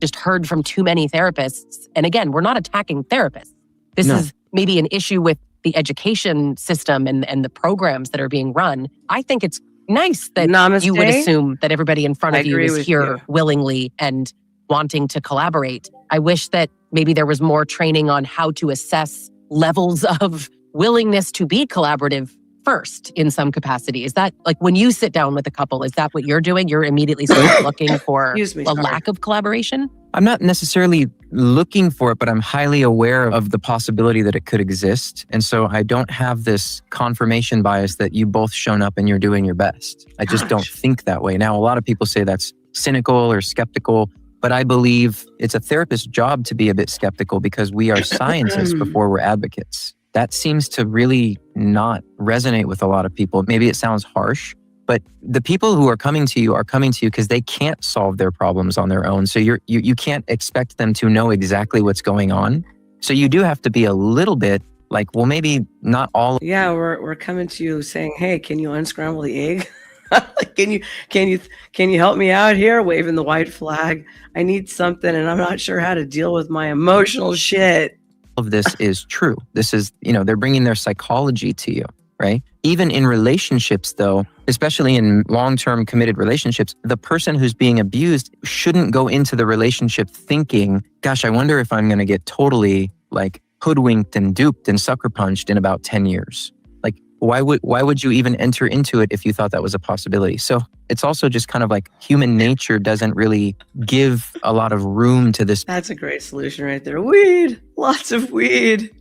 Just heard from too many therapists. And again, we're not attacking therapists. This is maybe an issue with the education system and the programs that are being run. I think it's nice that you would assume that everybody in front of you is here willingly and wanting to collaborate. I wish that maybe there was more training on how to assess levels of willingness to be collaborative first in some capacity. Is that like when you sit down with a couple, is that what you're doing? You're immediately sort of looking for a lack of collaboration? I'm not necessarily looking for it, but I'm highly aware of the possibility that it could exist. And so I don't have this confirmation bias that you both shown up and you're doing your best. I just don't think that way. Now, a lot of people say that's cynical or skeptical, but I believe it's a therapist's job to be a bit skeptical because we are scientists before we're advocates. That seems to really not resonate with a lot of people. Maybe it sounds harsh, but the people who are coming to you because they can't solve their problems on their own. So you can't expect them to know exactly what's going on. So you do have to be a little bit like, well, maybe not all. Yeah, we're coming to you saying, hey, can you unscramble the egg? Like, can you help me out here? Waving the white flag. I need something and I'm not sure how to deal with my emotional shit. Of this is true. This is, they're bringing their psychology to you, right? Even in relationships, though, especially in long-term committed relationships, the person who's being abused shouldn't go into the relationship thinking, gosh, I wonder if I'm going to get totally like hoodwinked and duped and sucker punched in about 10 years. Like, why would you even enter into it if you thought that was a possibility? So it's also just kind of like human nature doesn't really give a lot of room to this. That's a great solution right there. Weed, lots of weed.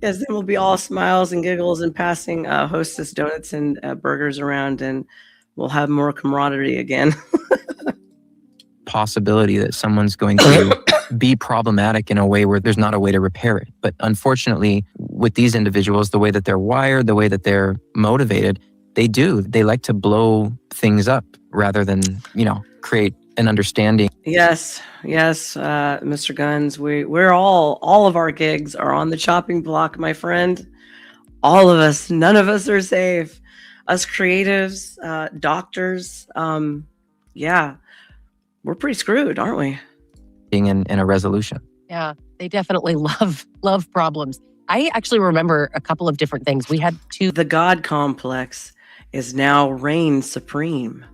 Yes, then we'll be all smiles and giggles and passing Hostess donuts and burgers around, and we'll have more camaraderie again. Possibility that someone's going to be problematic in a way where there's not a way to repair it. But unfortunately, with these individuals, the way that they're wired, the way that they're motivated, they like to blow things up rather than, create an understanding. Yes, Mr. Guns, we're all of our gigs are on the chopping block, my friend. All of us, none of us are safe. Us creatives, doctors, we're pretty screwed, aren't we? Being in a resolution. Yeah, they definitely love problems. I actually remember a couple of different things. We had the God complex is now reign supreme.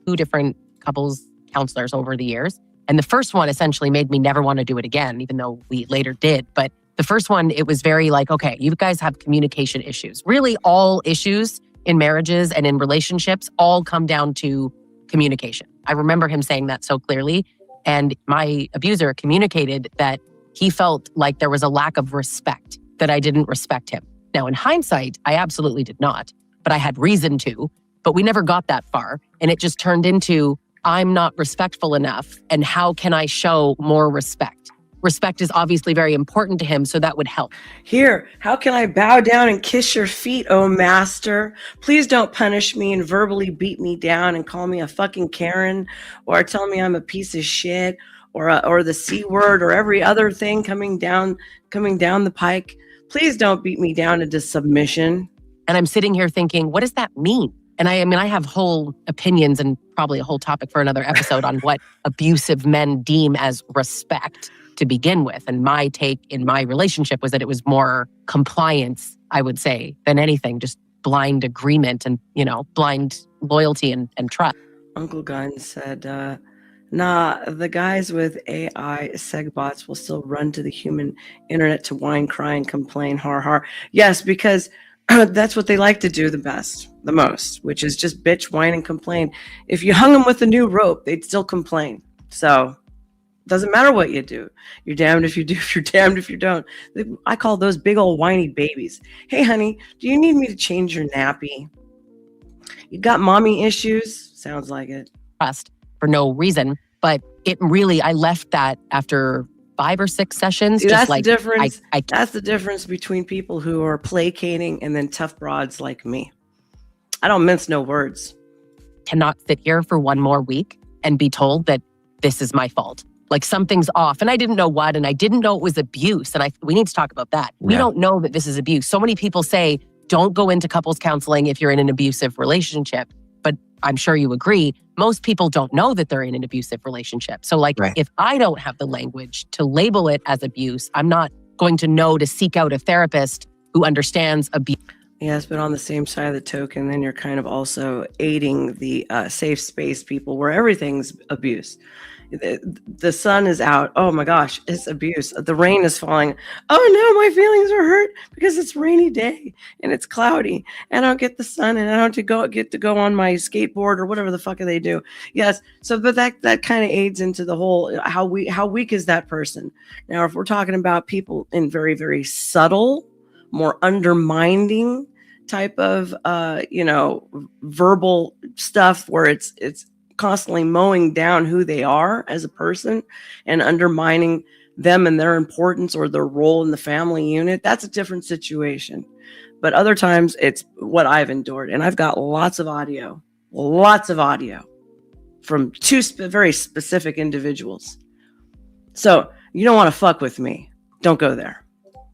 2 different couples counselors over the years. And the first one essentially made me never want to do it again, even though we later did. But the first one, it was very like, okay, you guys have communication issues. Really, all issues in marriages and in relationships all come down to communication. I remember him saying that so clearly. And my abuser communicated that he felt like there was a lack of respect, that I didn't respect him. Now, in hindsight, I absolutely did not, but I had reason to. But we never got that far. And it just turned into, I'm not respectful enough. And how can I show more respect? Respect is obviously very important to him, so that would help. Here, how can I bow down and kiss your feet, oh master? Please don't punish me and verbally beat me down and call me a fucking Karen or tell me I'm a piece of shit or the C word or every other thing coming down the pike. Please don't beat me down into submission. And I'm sitting here thinking, what does that mean? And I have whole opinions and probably a whole topic for another episode on what abusive men deem as respect. to begin with. And my take in my relationship was that it was more compliance, I would say, than anything, just blind agreement and, blind loyalty and trust. Uncle Gun said, nah, the guys with AI segbots will still run to the human internet to whine, cry, and complain, har har. Yes, because that's what they like to do the most, which is just bitch, whine, and complain. If you hung them with a new rope, they'd still complain. So doesn't matter what you do. You're damned if you do, if you're damned if you don't. I call those big old whiny babies. Hey, honey, do you need me to change your nappy? You got mommy issues? Sounds like it. Trust for no reason. But it really, I left that after 5 or 6 sessions. See, just that's like, the difference. I That's the difference between people who are placating and then tough broads like me. I don't mince no words. cannot sit here for one more week and be told that this is my fault. Like something's off. And I didn't know what, and I didn't know it was abuse. And we need to talk about that. We don't know that this is abuse. So many people say, don't go into couples counseling if you're in an abusive relationship. But I'm sure you agree, most people don't know that they're in an abusive relationship. So if I don't have the language to label it as abuse, I'm not going to know to seek out a therapist who understands abuse. Yes, but on the same side of the token, then you're kind of also aiding the safe space people where everything's abuse. The sun is out. Oh my gosh, it's abuse. The rain is falling. Oh no, my feelings are hurt because it's a rainy day and it's cloudy and I don't get the sun and I don't get to go on my skateboard or whatever the fuck they do. Yes. So, but that kind of aids into the whole, how weak is that person? Now, if we're talking about people in very, very subtle, more undermining type of, verbal stuff where it's constantly mowing down who they are as a person and undermining them and their importance or their role in the family unit, that's a different situation. But other times it's what I've endured. And I've got lots of audio from two very specific individuals. So you don't want to fuck with me. Don't go there.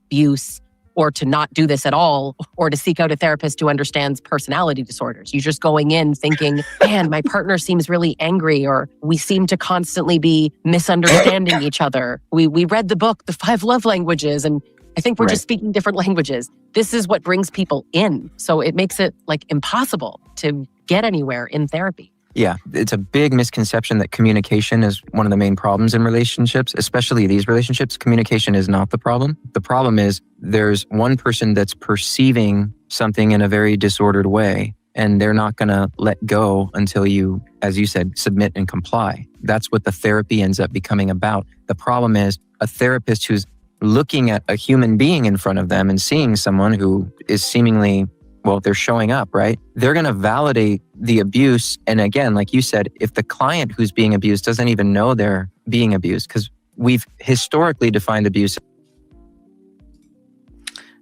Abuse, or to not do this at all, or to seek out a therapist who understands personality disorders. You're just going in thinking, man, my partner seems really angry, or we seem to constantly be misunderstanding each other. We read the book, The 5 Love Languages, and I think we're just speaking different languages. This is what brings people in. So it makes it impossible to get anywhere in therapy. Yeah, it's a big misconception that communication is one of the main problems in relationships, especially these relationships. Communication is not the problem. The problem is there's one person that's perceiving something in a very disordered way, and they're not going to let go until you, as you said, submit and comply. That's what the therapy ends up becoming about. The problem is a therapist who's looking at a human being in front of them and seeing someone who is seemingly, well, they're showing up, right? They're going to validate the abuse. And again, like you said, if the client who's being abused doesn't even know they're being abused, because we've historically defined abuse.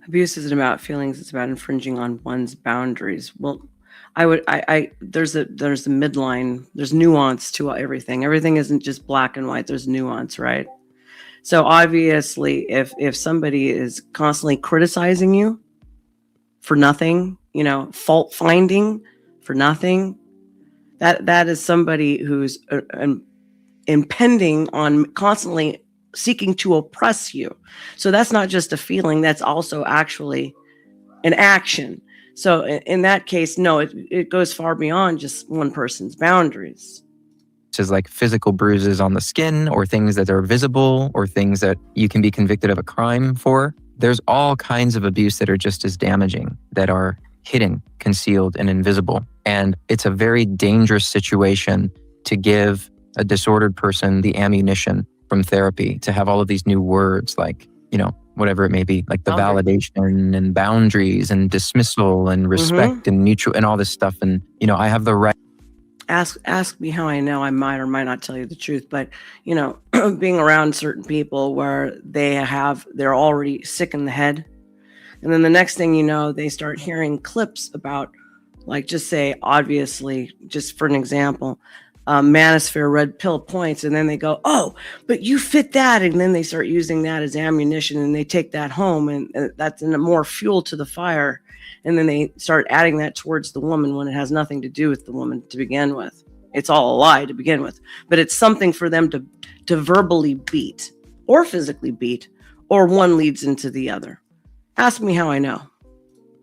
Abuse isn't about feelings. It's about infringing on one's boundaries. Well, there's a midline. There's nuance to everything. Everything isn't just black and white. There's nuance, right? So obviously, if somebody is constantly criticizing you for nothing, fault finding for nothing, that is somebody who's impending on constantly seeking to oppress you. So that's not just a feeling, that's also actually an action. So in that case, no, it goes far beyond just one person's boundaries. Is like physical bruises on the skin, or things that are visible, or things that you can be convicted of a crime for. There's all kinds of abuse that are just as damaging, that are hidden, concealed, and invisible. And it's a very dangerous situation to give a disordered person the ammunition from therapy to have all of these new words like, whatever it may be, like the validation and boundaries and dismissal and respect and mutual and all this stuff. And, I have the right. Ask me how I know. I might or might not tell you the truth, but being around certain people where they're already sick in the head, and then the next thing you know, they start hearing clips about, like, just say, obviously, just for an example, manosphere red pill points, and then they go, oh, but you fit that, and then they start using that as ammunition, and they take that home, and that's more fuel to the fire. And then they start adding that towards the woman when it has nothing to do with the woman to begin with. It's all a lie to begin with, but it's something for them to verbally beat. or physically beat, or one leads into the other. Ask me how I know.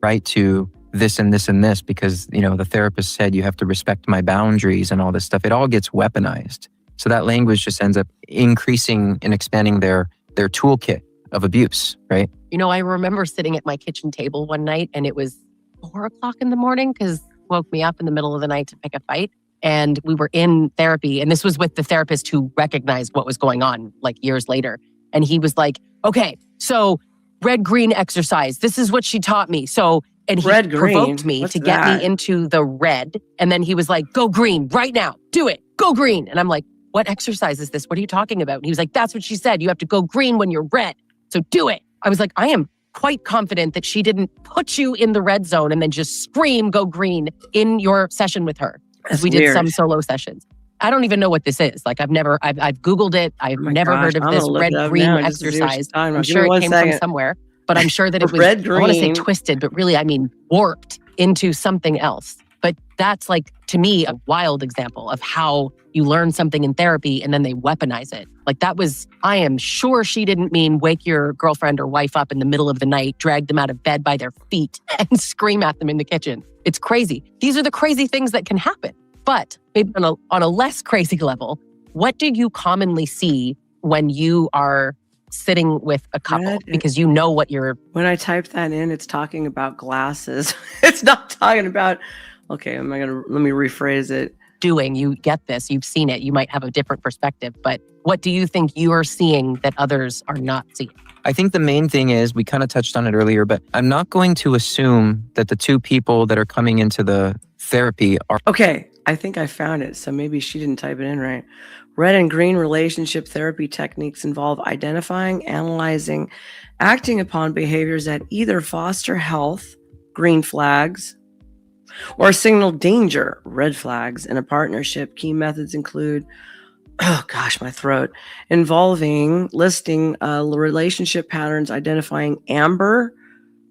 Right to this and this and this because, the therapist said you have to respect my boundaries and all this stuff. It all gets weaponized. So that language just ends up increasing and expanding their toolkit of abuse, right? I remember sitting at my kitchen table one night and it was 4 o'clock in the morning because woke me up in the middle of the night to pick a fight. And we were in therapy. And this was with the therapist who recognized what was going on like years later. And he was like, okay, so red-green exercise. This is what she taught me. And he provoked me to get me into the red. And then he was like, go green right now. Do it. Go green. And I'm like, what exercise is this? What are you talking about? And he was like, that's what she said. You have to go green when you're red. So do it. I was like, I am quite confident that she didn't put you in the red zone and then just scream, go green in your session with her. Because we did some solo sessions. I don't even know what this is. Like I've Googled it. I've never heard of this red-green exercise. I'm sure it came from somewhere, but I'm sure that it was, I want to say twisted, but really, I mean, warped into something else. But that's like, to me, a wild example of how you learn something in therapy and then they weaponize it. Like that was, I am sure she didn't mean wake your girlfriend or wife up in the middle of the night, drag them out of bed by their feet and scream at them in the kitchen. It's crazy. These are the crazy things that can happen. But maybe on a less crazy level, what do you commonly see when you are sitting with a couple? Because you know what you're... When I type that in, it's talking about glasses. It's not talking about... Okay, let me rephrase it. Doing, you get this, you've seen it, you might have a different perspective, but what do you think you are seeing that others are not seeing? I think the main thing is, we kind of touched on it earlier, but I'm not going to assume that the two people that are coming into the therapy are... Okay, I think I found it, so maybe she didn't type it in right. Red and green relationship therapy techniques involve identifying, analyzing, acting upon behaviors that either foster health, green flags, or signal danger, red flags, in a partnership. Key methods include, involving listing relationship patterns, identifying amber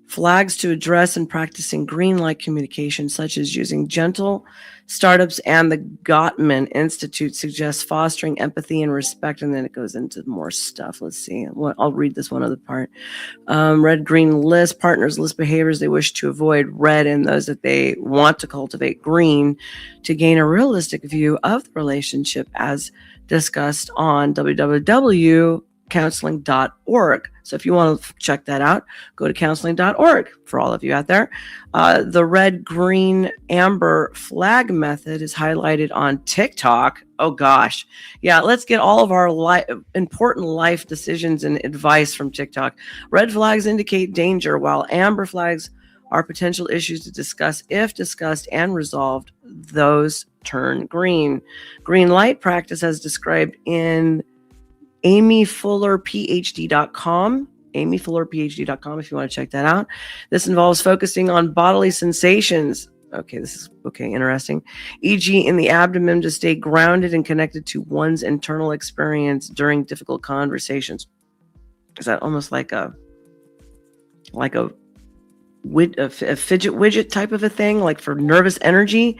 flags to address, and practicing green light communication, such as using gentle startups. And the Gottman Institute suggests fostering empathy and respect. And then it goes into more stuff. Let's see. I'll read this one other part. Red, green list. Partners list behaviors they wish to avoid, red, and those that they want to cultivate, green, to gain a realistic view of the relationship, as discussed on www.counseling.org. So if you want to check that out, go to counseling.org for all of you out there. The red, green, amber flag method is highlighted on TikTok. Oh gosh. Yeah, let's get all of our important life decisions and advice from TikTok. Red flags indicate danger, while amber flags are potential issues to discuss. If discussed and resolved, those turn green. Green light practice, as described in amyfullerphd.com. amyfullerphd.com if you want to check that out. This involves focusing on bodily sensations. Okay, this is interesting. E.g., in the abdomen, to stay grounded and connected to one's internal experience during difficult conversations. Is that almost like a fidget widget type of a thing, like for nervous energy?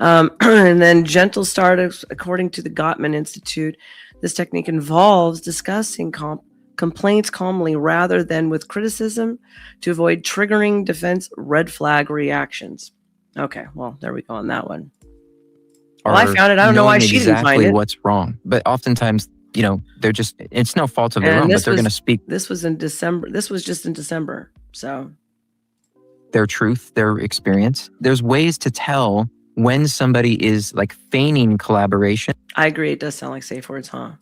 And then gentle startups, according to the Gottman Institute. This technique involves discussing complaints calmly rather than with criticism to avoid triggering defense red flag reactions. Okay, well, there we go on that one. Well, I found it. I don't know why she didn't find it. What's wrong. But oftentimes, they're just, it's no fault of their own, but they're going to speak. This was in December. This was just in December. So their truth, their experience. There's ways to tell when somebody is like feigning collaboration. I agree. It does sound like safe words, huh?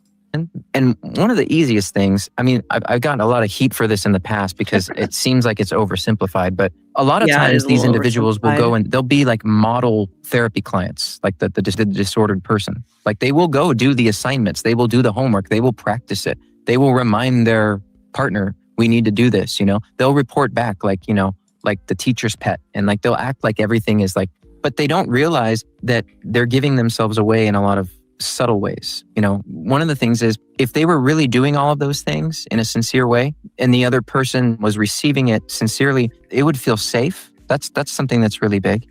And one of the easiest things, I mean, I've gotten a lot of heat for this in the past because it seems like it's oversimplified, but a lot of times these individuals will go and they'll be like model therapy clients, like the disordered person. Like they will go do the assignments, they will do the homework, they will practice it. They will remind their partner, we need to do this, They'll report back like the teacher's pet, and like they'll act like everything is like, but they don't realize that they're giving themselves away in a lot of subtle ways. One of the things is if they were really doing all of those things in a sincere way and the other person was receiving it sincerely, it would feel safe. That's something that's really big.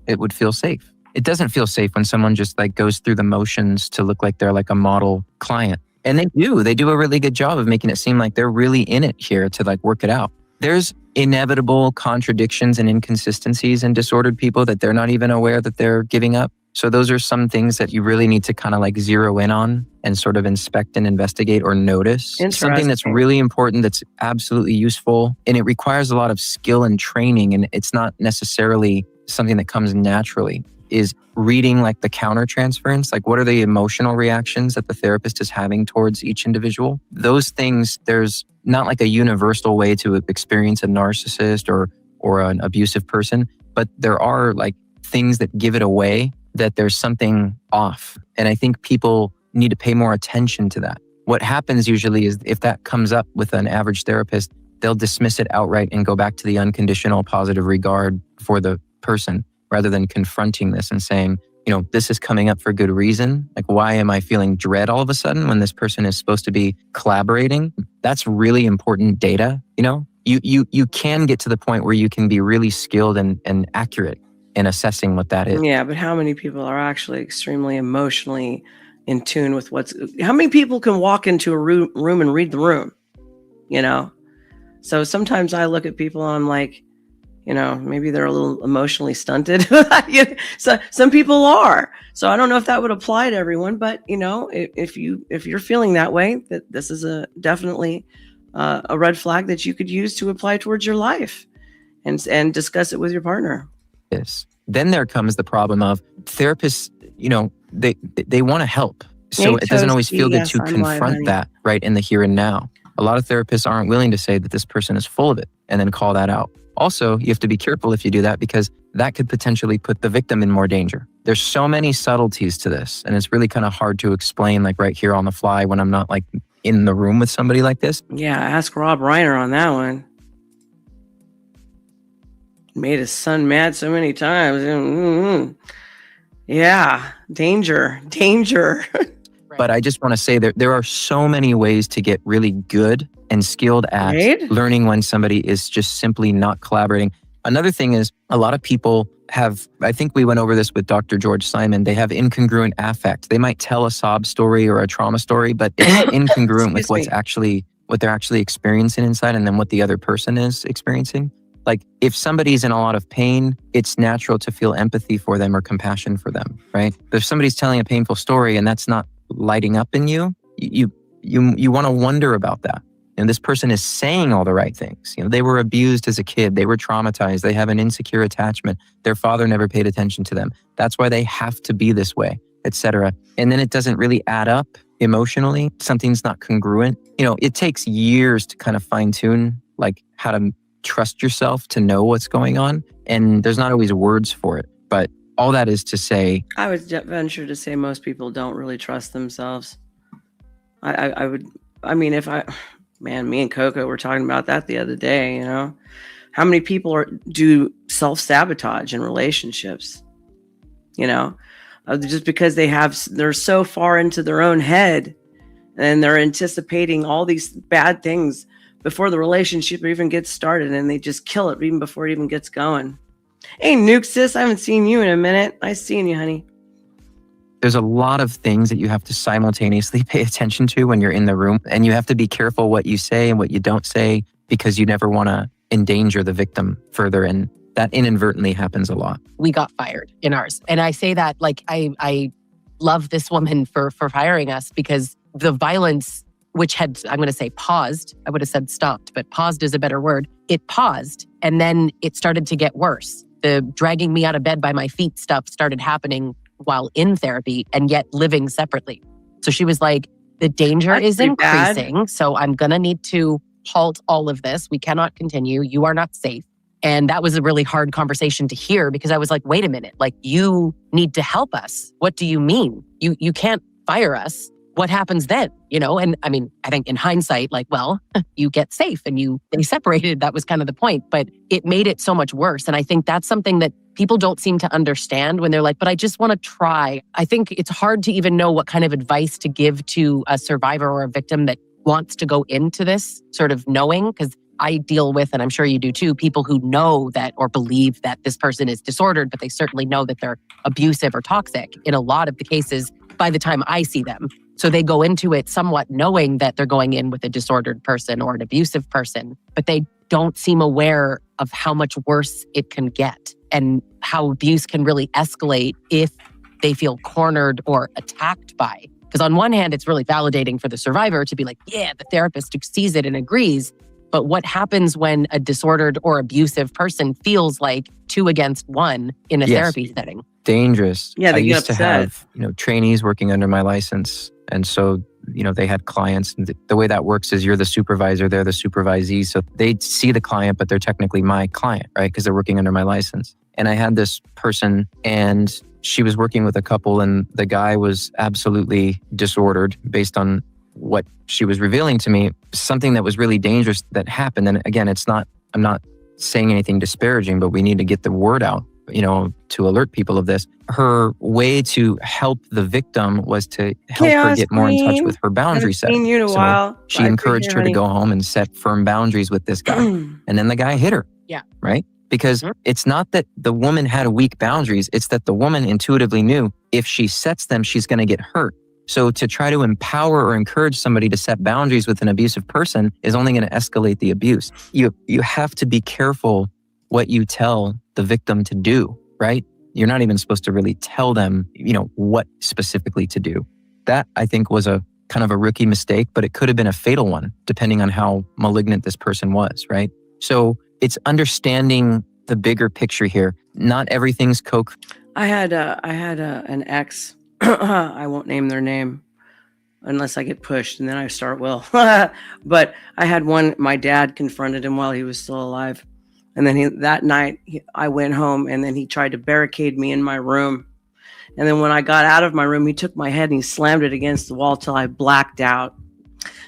It would feel safe. It doesn't feel safe when someone just like goes through the motions to look like they're like a model client. And they do a really good job of making it seem like they're really in it here to like work it out. There's inevitable contradictions and inconsistencies in disordered people that they're not even aware that they're giving up. So those are some things that you really need to kind of like zero in on and sort of inspect and investigate or notice. Something that's really important, that's absolutely useful, and it requires a lot of skill and training, and it's not necessarily something that comes naturally, is reading like the countertransference, like what are the emotional reactions that the therapist is having towards each individual. Those things, there's not like a universal way to experience a narcissist or an abusive person, but there are like things that give it away that there's something off. And I think people need to pay more attention to that. What happens usually is if that comes up with an average therapist, they'll dismiss it outright and go back to the unconditional positive regard for the person rather than confronting this and saying, you know, this is coming up for good reason. Like, why am I feeling dread all of a sudden when this person is supposed to be collaborating? That's really important data. You know, you can get to the point where you can be really skilled and accurate in assessing what that is. Yeah, but how many people are actually extremely emotionally in tune with how many people can walk into a room and read the room, you know? So sometimes I look at people and I'm like, you know, maybe they're a little emotionally stunted. So some people are. So I don't know if that would apply to everyone, but you know, if you're feeling that way, that this is definitely a red flag that you could use to apply towards your life and discuss it with your partner. Then there comes the problem of therapists, you know, they want to help. So it doesn't always feel good to confront that right in the here and now. A lot of therapists aren't willing to say that this person is full of it and then call that out. Also, you have to be careful if you do that because that could potentially put the victim in more danger. There's so many subtleties to this, and it's really kind of hard to explain like right here on the fly when I'm not like in the room with somebody like this. Yeah, ask Rob Reiner on that one. Made his son mad so many times. Yeah, danger. But I just want to say that there are so many ways to get really good and skilled at learning when somebody is just simply not collaborating. Another thing is a lot of people have, I think we went over this with Dr. George Simon, they have incongruent affect. They might tell a sob story or a trauma story, but it's incongruent with what they're actually experiencing inside and then what the other person is experiencing. Like if somebody's in a lot of pain, it's natural to feel empathy for them or compassion for them, right? But if somebody's telling a painful story and that's not lighting up in you, you want to wonder about that. And this person is saying all the right things. You know, they were abused as a kid. They were traumatized. They have an insecure attachment. Their father never paid attention to them. That's why they have to be this way, etc. And then it doesn't really add up emotionally. Something's not congruent. You know, it takes years to kind of fine tune like how to trust yourself to know what's going on. And there's not always words for it. But all that is to say, I would venture to say most people don't really trust themselves. Me and Coco were talking about that the other day, you know, how many people do self-sabotage in relationships, you know, just because they're so far into their own head and they're anticipating all these bad things before the relationship even gets started, and they just kill it even before it even gets going. Hey, Nuke, sis, I haven't seen you in a minute. Nice seeing you, honey. There's a lot of things that you have to simultaneously pay attention to when you're in the room, and you have to be careful what you say and what you don't say because you never want to endanger the victim further, and that inadvertently happens a lot. We got fired in ours. And I say that like I love this woman for firing us because the violence, which had, I'm going to say paused. I would have said stopped, but paused is a better word. It paused and then it started to get worse. The dragging me out of bed by my feet stuff started happening while in therapy and yet living separately. So she was like, the danger is increasing. Bad. So I'm going to need to halt all of this. We cannot continue. You are not safe. And that was a really hard conversation to hear because I was like, wait a minute, like you need to help us. What do you mean? You can't fire us. What happens then? You know, and I mean, I think in hindsight, like, well, you get safe and they separated. That was kind of the point, but it made it so much worse. And I think that's something that people don't seem to understand when they're like, but I just want to try. I think it's hard to even know what kind of advice to give to a survivor or a victim that wants to go into this sort of knowing, because I deal with, and I'm sure you do too, people who know that or believe that this person is disordered, but they certainly know that they're abusive or toxic. In a lot of the cases, by the time I see them, So they go into it somewhat knowing that they're going in with a disordered person or an abusive person, but they don't seem aware of how much worse it can get and how abuse can really escalate if they feel cornered or attacked by. Because on one hand, it's really validating for the survivor to be like, yeah, the therapist who sees it and agrees. But what happens when a disordered or abusive person feels like 2 against 1 in a therapy setting? Dangerous. Yeah, they I get used to upset. have, trainees working under my license. And so, they had clients. And the way that works is you're the supervisor, they're the supervisee. So they see the client, but they're technically my client, right? Because they're working under my license. And I had this person and she was working with a couple and the guy was absolutely disordered based on what she was revealing to me. Something that was really dangerous that happened. And again, I'm not saying anything disparaging, but we need to get the word out, to alert people of this. Her way to help the victim was to help her get more in touch with her boundary setting. You in a while. She encouraged her to go home and set firm boundaries with this guy. And then the guy hit her. Yeah. Right? Because it's not that the woman had weak boundaries. It's that the woman intuitively knew if she sets them, she's going to get hurt. So to try to empower or encourage somebody to set boundaries with an abusive person is only going to escalate the abuse. You have to be careful what you tell the victim to do, right? You're not even supposed to really tell them, what specifically to do. That, I think, was a kind of a rookie mistake, but it could have been a fatal one, depending on how malignant this person was, right? So it's understanding the bigger picture here. Not everything's I had an ex. I won't name their name unless I get pushed, and then I start will. But I had one. My dad confronted him while he was still alive, and then that night I went home, and then he tried to barricade me in my room. And then when I got out of my room, he took my head and he slammed it against the wall till I blacked out.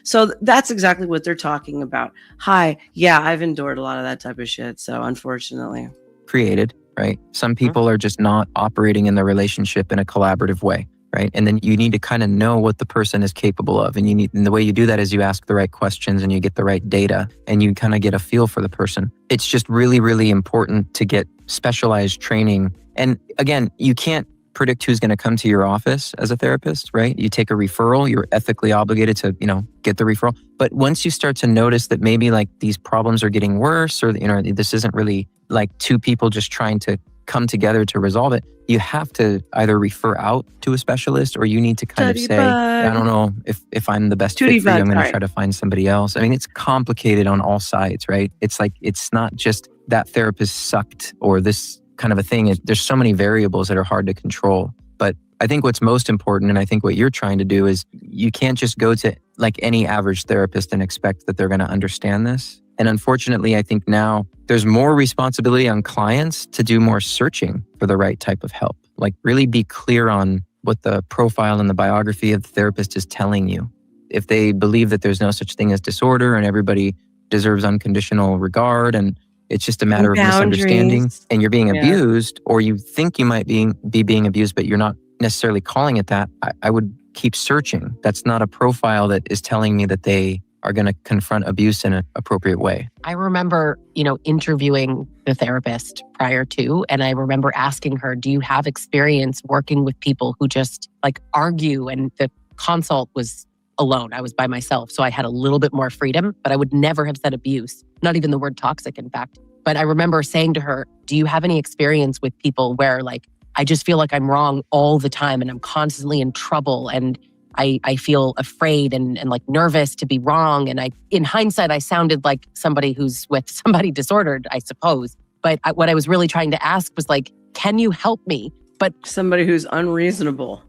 So that's exactly what they're talking about. Hi, yeah, I've endured a lot of that type of shit. So unfortunately, created, right? Some people are just not operating in the relationship in a collaborative way, right? And then you need to kind of know what the person is capable of. And the way you do that is you ask the right questions and you get the right data and you kind of get a feel for the person. It's just really, really important to get specialized training. And again, you can't predict who's going to come to your office as a therapist, right? You take a referral, you're ethically obligated to, get the referral. But once you start to notice that maybe like these problems are getting worse or, this isn't really like 2 people just trying to come together to resolve it, you have to either refer out to a specialist or you need to kind of say, I don't know if I'm the best fit for you, I'm going to try to find somebody else. I mean, it's complicated on all sides, right? It's like, it's not just that therapist sucked or this kind of a thing. There's so many variables that are hard to control. But I think what's most important, and I think what you're trying to do is you can't just go to like any average therapist and expect that they're going to understand this. And unfortunately, I think now there's more responsibility on clients to do more searching for the right type of help. Like really be clear on what the profile and the biography of the therapist is telling you. If they believe that there's no such thing as disorder and everybody deserves unconditional regard and it's just a matter of misunderstanding and you're being abused or you think you might be being abused, but you're not necessarily calling it that, I would keep searching. That's not a profile that is telling me that they are going to confront abuse in an appropriate way. I remember, interviewing the therapist prior to, and I remember asking her, do you have experience working with people who just like argue? And the consult was alone. I was by myself. So I had a little bit more freedom, but I would never have said abuse, not even the word toxic, in fact. But I remember saying to her, do you have any experience with people where like, I just feel like I'm wrong all the time and I'm constantly in trouble and I feel afraid and like nervous to be wrong. And in hindsight, I sounded like somebody who's with somebody disordered, I suppose. But what I was really trying to ask was like, can you help me? But somebody who's unreasonable.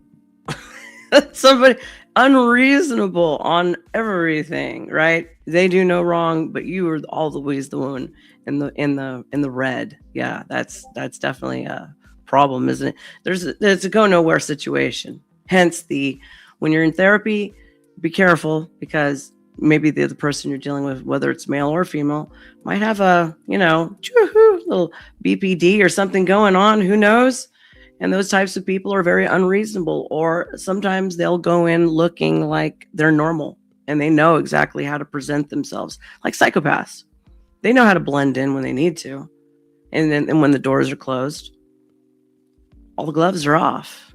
Somebody unreasonable on everything, right? They do no wrong, but you are always the one in the red. Yeah, that's definitely a problem, isn't it? There's a go nowhere situation. Hence when you're in therapy, be careful because maybe the other person you're dealing with, whether it's male or female, might have a, little BPD or something going on. Who knows? And those types of people are very unreasonable, or sometimes they'll go in looking like they're normal and they know exactly how to present themselves. Like psychopaths, they know how to blend in when they need to. And then when the doors are closed, all the gloves are off.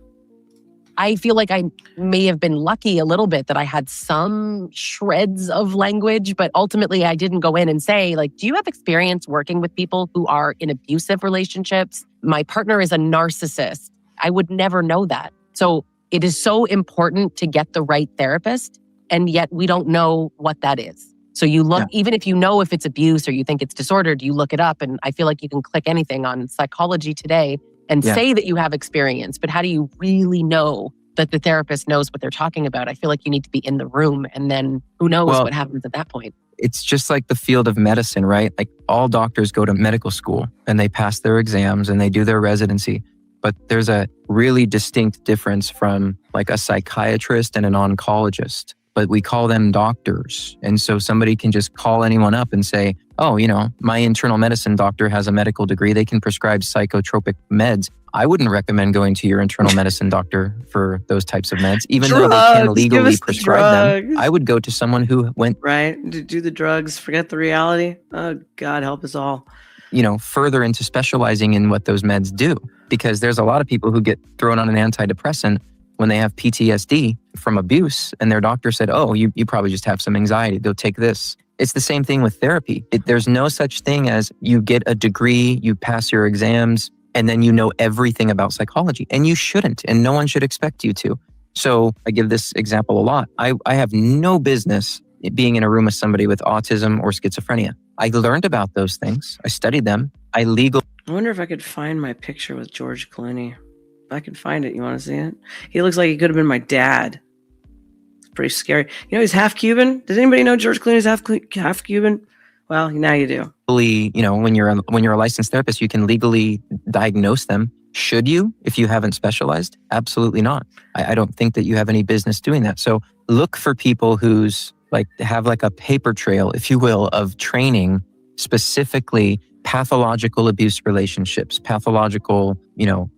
I feel like I may have been lucky a little bit that I had some shreds of language, but ultimately I didn't go in and say, like, do you have experience working with people who are in abusive relationships? My partner is a narcissist. I would never know that. So it is so important to get the right therapist, and yet we don't know what that is. So you look, even if you know if it's abuse or you think it's disordered, you look it up. And I feel like you can click anything on Psychology Today and say that you have experience, but how do you really know that the therapist knows what they're talking about? I feel like you need to be in the room, and then who knows what happens at that point. It's just like the field of medicine, right? Like all doctors go to medical school and they pass their exams and they do their residency. But there's a really distinct difference from like a psychiatrist and an oncologist. But we call them doctors. And so somebody can just call anyone up and say, oh, my internal medicine doctor has a medical degree. They can prescribe psychotropic meds. I wouldn't recommend going to your internal medicine doctor for those types of meds, even though they can legally prescribe them. I would go to someone who went... Right, to do the drugs, forget the reality. Oh, God, help us all. Further into specializing in what those meds do. Because there's a lot of people who get thrown on an antidepressant when they have PTSD from abuse, and their doctor said, oh, you probably just have some anxiety. They'll take this. It's the same thing with therapy. There's no such thing as you get a degree, you pass your exams, and then you know everything about psychology. And you shouldn't, and no one should expect you to. So I give this example a lot. I have no business being in a room with somebody with autism or schizophrenia. I learned about those things. I studied them. I wonder if I could find my picture with George Clooney. If I can find it, you want to see it? He looks like he could have been my dad. It's pretty scary. He's half Cuban. Does anybody know George Clooney's half Cuban? Well, now you do. When you're a licensed therapist, you can legally diagnose them. Should you, if you haven't specialized? Absolutely not. I don't think that you have any business doing that. So look for people who's have a paper trail, if you will, of training specifically pathological abuse relationships, pathological,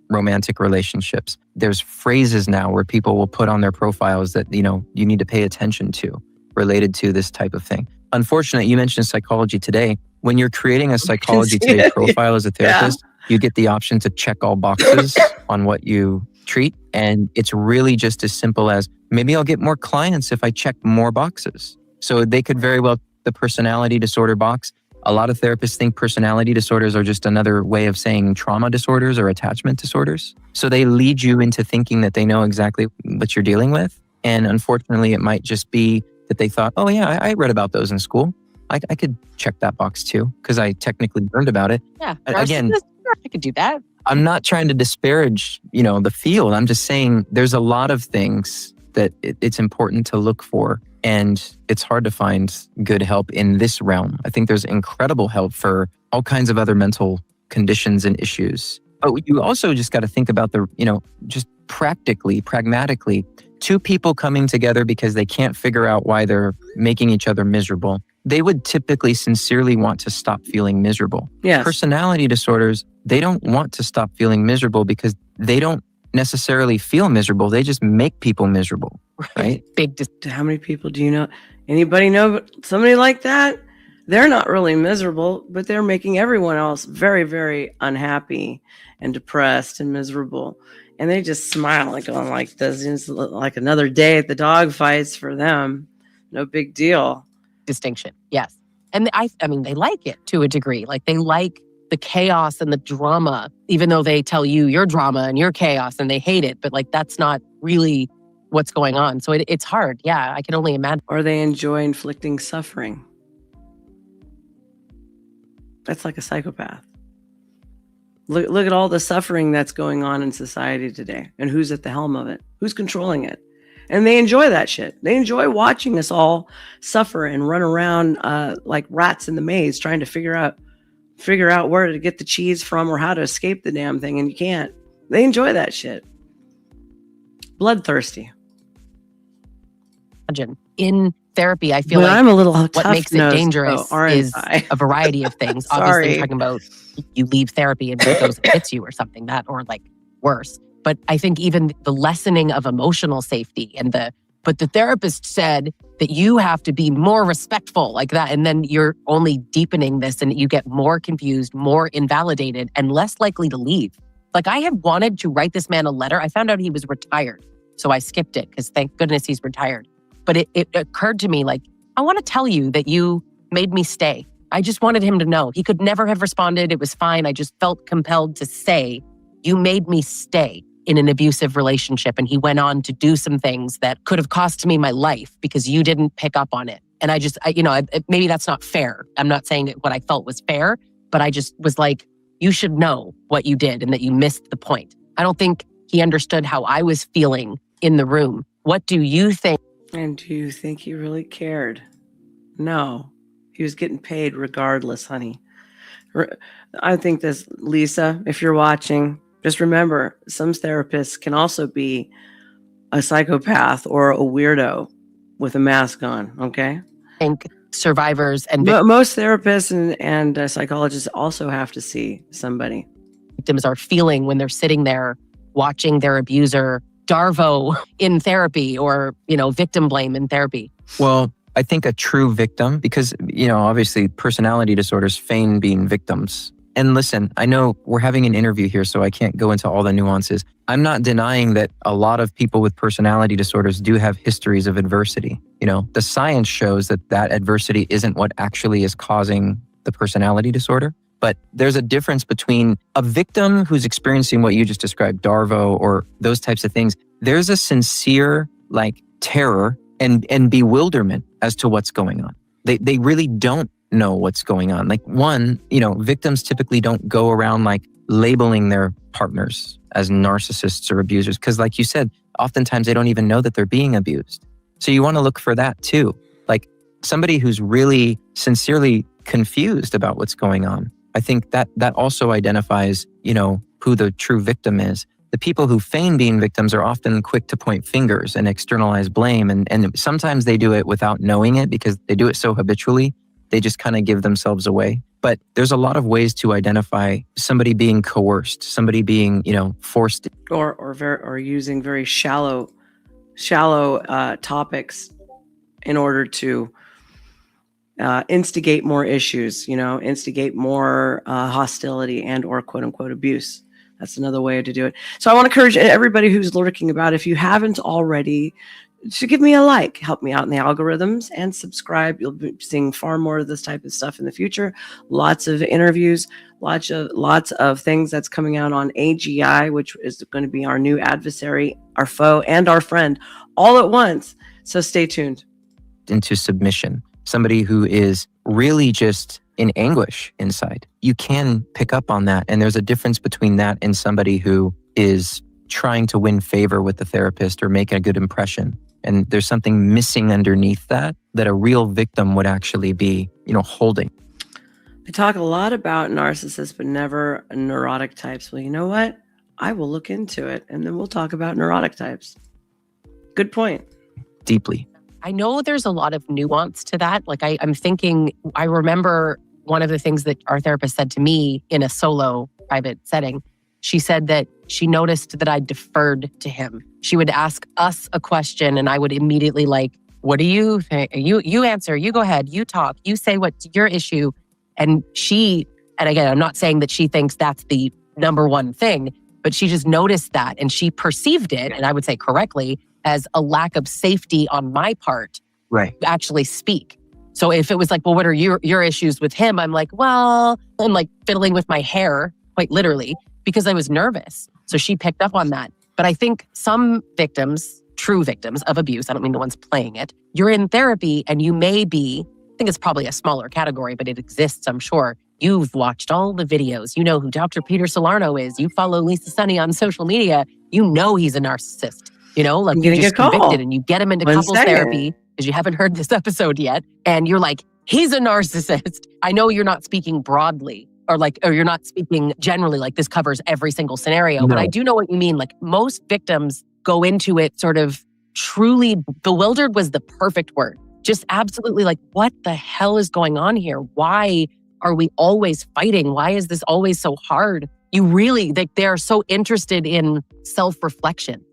romantic relationships. There's phrases now where people will put on their profiles that, you need to pay attention to related to this type of thing. Unfortunately, you mentioned Psychology Today. When you're creating a Psychology Today profile as a therapist, you get the option to check all boxes on what you treat. And it's really just as simple as, maybe I'll get more clients if I check more boxes. So they could very well, the personality disorder box. A lot of therapists think personality disorders are just another way of saying trauma disorders or attachment disorders. So they lead you into thinking that they know exactly what you're dealing with. And unfortunately, it might just be that they thought, oh yeah, I read about those in school. I could check that box too, because I technically learned about it. Yeah, again, I could do that. I'm not trying to disparage, the field. I'm just saying there's a lot of things that it's important to look for. And it's hard to find good help in this realm. I think there's incredible help for all kinds of other mental conditions and issues. But you also just got to think about just pragmatically, two people coming together because they can't figure out why they're making each other miserable. They would typically sincerely want to stop feeling miserable. Yes. Personality disorders, they don't want to stop feeling miserable because they don't necessarily feel miserable. They just make people miserable, right? How many people do you know? Anybody know somebody like that? They're not really miserable, but they're making everyone else very, very unhappy and depressed and miserable. And they just smile going like this. It's like another day at the dog fights for them. No big deal. Distinction, yes. And I mean, they like it to a degree. Like they like the chaos and the drama, even though they tell you your drama and your chaos and they hate it. But that's not really what's going on. So it's hard. Yeah, I can only imagine. Or they enjoy inflicting suffering. That's like a psychopath. Look at all the suffering that's going on in society today and who's at the helm of it, who's controlling it. And they enjoy that shit. They enjoy watching us all suffer and run around like rats in the maze trying to figure out where to get the cheese from or how to escape the damn thing, and you can't. They enjoy that shit. Bloodthirsty. In therapy, I feel but like I'm a little what makes it dangerous is a variety of things. Obviously, I'm talking about you leave therapy and it goes and hits you or something, that or worse. But I think even the lessening of emotional safety but the therapist said that you have to be more respectful like that. And then you're only deepening this and you get more confused, more invalidated, and less likely to leave. I had wanted to write this man a letter. I found out he was retired. So I skipped it because thank goodness he's retired. But it occurred to me, like, I want to tell you that you made me stay. I just wanted him to know. He could never have responded. It was fine. I just felt compelled to say, you made me stay in an abusive relationship. And he went on to do some things that could have cost me my life because you didn't pick up on it. And maybe that's not fair. I'm not saying that what I felt was fair, but I just was like, you should know what you did and that you missed the point. I don't think he understood how I was feeling in the room. What do you think? And do you think he really cared? No. He was getting paid regardless, honey. I think this, Lisa, if you're watching, just remember, some therapists can also be a psychopath or a weirdo with a mask on, okay? I think survivors and most therapists and psychologists also have to see somebody. Victims are feeling when they're sitting there watching their abuser DARVO in therapy or, victim blame in therapy. Well, I think a true victim, because, obviously personality disorders feign being victims. And listen, I know we're having an interview here, so I can't go into all the nuances. I'm not denying that a lot of people with personality disorders do have histories of adversity. The science shows that adversity isn't what actually is causing the personality disorder. But there's a difference between a victim who's experiencing what you just described, DARVO or those types of things. There's a sincere, terror and bewilderment as to what's going on. They really don't know what's going on. Victims typically don't go around labeling their partners as narcissists or abusers because, like you said, oftentimes they don't even know that they're being abused. So you want to look for that too. Somebody who's really sincerely confused about what's going on. I think that also identifies, who the true victim is. The people who feign being victims are often quick to point fingers and externalize blame. And sometimes they do it without knowing it because they do it so habitually, they just kind of give themselves away. But there's a lot of ways to identify somebody being coerced, somebody being, forced. Or using very shallow topics in order to instigate more issues, instigate more hostility and or quote unquote abuse. That's another way to do it. So I want to encourage everybody who's lurking about, if you haven't already, to give me a like, help me out in the algorithms, and subscribe. You'll be seeing far more of this type of stuff in the future. Lots of interviews, lots of things that's coming out on AGI, which is going to be our new adversary, our foe, and our friend all at once. So stay tuned. Into submission. Somebody who is really just in anguish inside. You can pick up on that. And there's a difference between that and somebody who is trying to win favor with the therapist or make a good impression. And there's something missing underneath that a real victim would actually be, holding. I talk a lot about narcissists, but never neurotic types. Well, you know what? I will look into it and then we'll talk about neurotic types. Good point. Deeply. I know there's a lot of nuance to that. I'm thinking, I remember one of the things that our therapist said to me in a solo private setting. She said that she noticed that I deferred to him. She would ask us a question and I would immediately what do you think? You answer, you go ahead, you talk, you say what's your issue. And again, I'm not saying that she thinks that's the number one thing, but she just noticed that and she perceived it, and I would say correctly, as a lack of safety on my part to actually speak. So if it was well, what are your issues with him? I'm I'm fiddling with my hair, quite literally, because I was nervous. So she picked up on that. But I think some victims, true victims of abuse, I don't mean the ones playing it, you're in therapy and you may be, I think it's probably a smaller category, but it exists, I'm sure. You've watched all the videos. You know who Dr. Peter Salerno is. You follow Lisa Sunny on social media. You know he's a narcissist. You just convicted and you get him into couples therapy because you haven't heard this episode yet. And you're he's a narcissist. I know you're not speaking broadly or you're not speaking generally, this covers every single scenario. No. But I do know what you mean. Most victims go into it sort of truly bewildered was the perfect word. Just absolutely what the hell is going on here? Why are we always fighting? Why is this always so hard? You really, they're so interested in self-reflection.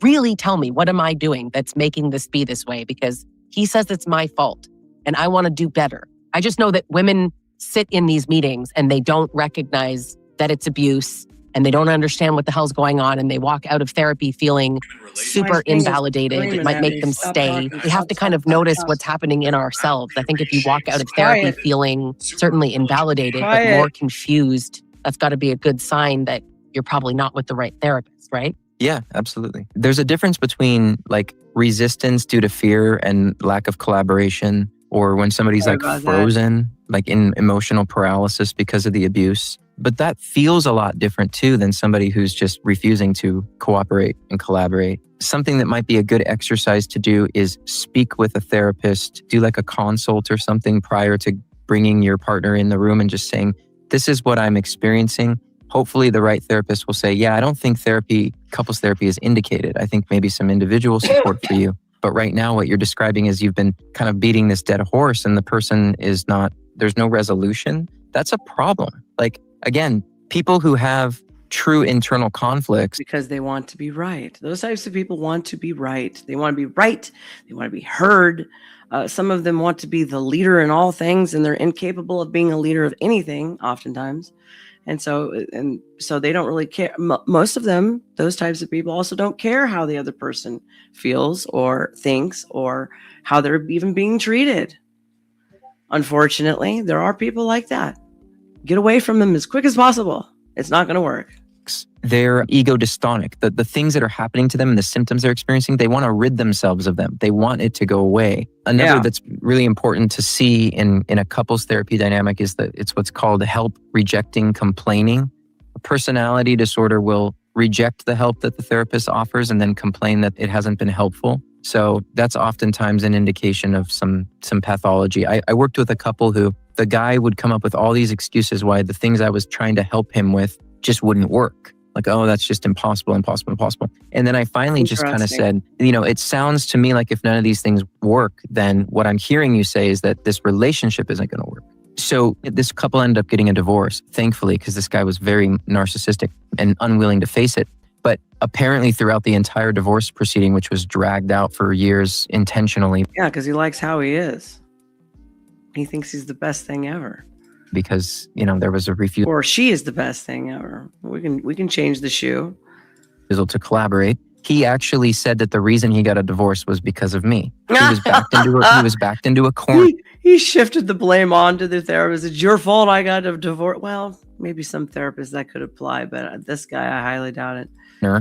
Really tell me, what am I doing that's making this be this way? Because he says it's my fault and I want to do better. I just know that women sit in these meetings and they don't recognize that it's abuse and they don't understand what the hell's going on, and they walk out of therapy feeling super invalidated. It might make them stay. We have to kind of notice what's happening in ourselves. I think if you walk out of therapy feeling certainly invalidated, but more confused, that's got to be a good sign that you're probably not with the right therapist, right? Yeah, absolutely. There's a difference between like resistance due to fear and lack of collaboration, or when somebody's like frozen, like in emotional paralysis because of the abuse. But that feels a lot different too than somebody who's just refusing to cooperate and collaborate. Something that might be a good exercise to do is speak with a therapist, do like a consult or something prior to bringing your partner in the room and just saying, this is what I'm experiencing. Hopefully the right therapist will say, yeah, I don't think couples therapy is indicated. I think maybe some individual support for you. But right now what you're describing is you've been kind of beating this dead horse and the person is not, there's no resolution. That's a problem. Like, again, people who have true internal conflicts. Because they want to be right. Those types of people want to be right. They want to be right. They want to be heard. Some of them want to be the leader in all things, and they're incapable of being a leader of anything oftentimes. And so they don't really care. Most of them, those types of people, also don't care how the other person feels or thinks or how they're even being treated. Unfortunately, there are people like that. Get away from them as quick as possible. It's not going to work. They're ego dystonic. The things that are happening to them and the symptoms they're experiencing, they want to rid themselves of them. They want it to go away. Another that's really important to see in a couples therapy dynamic is that it's what's called help rejecting complaining. A personality disorder will reject the help that the therapist offers and then complain that it hasn't been helpful. So that's oftentimes an indication of some pathology. I worked with a couple who the guy would come up with all these excuses why the things I was trying to help him with just wouldn't work. Like, oh, that's just impossible. And then I finally just kind of said, it sounds to me like if none of these things work, then what I'm hearing you say is that this relationship isn't going to work. So this couple ended up getting a divorce, thankfully, because this guy was very narcissistic and unwilling to face it. But apparently throughout the entire divorce proceeding, which was dragged out for years intentionally. Yeah, because he likes how he is. He thinks he's the best thing ever. Because, there was a refusal. Or she is the best thing ever. We can change the shoe. To collaborate. He actually said that the reason he got a divorce was because of me. He was backed into a corner. He shifted the blame onto the therapist. It's your fault I got a divorce. Well, maybe some therapists that could apply, but this guy, I highly doubt it.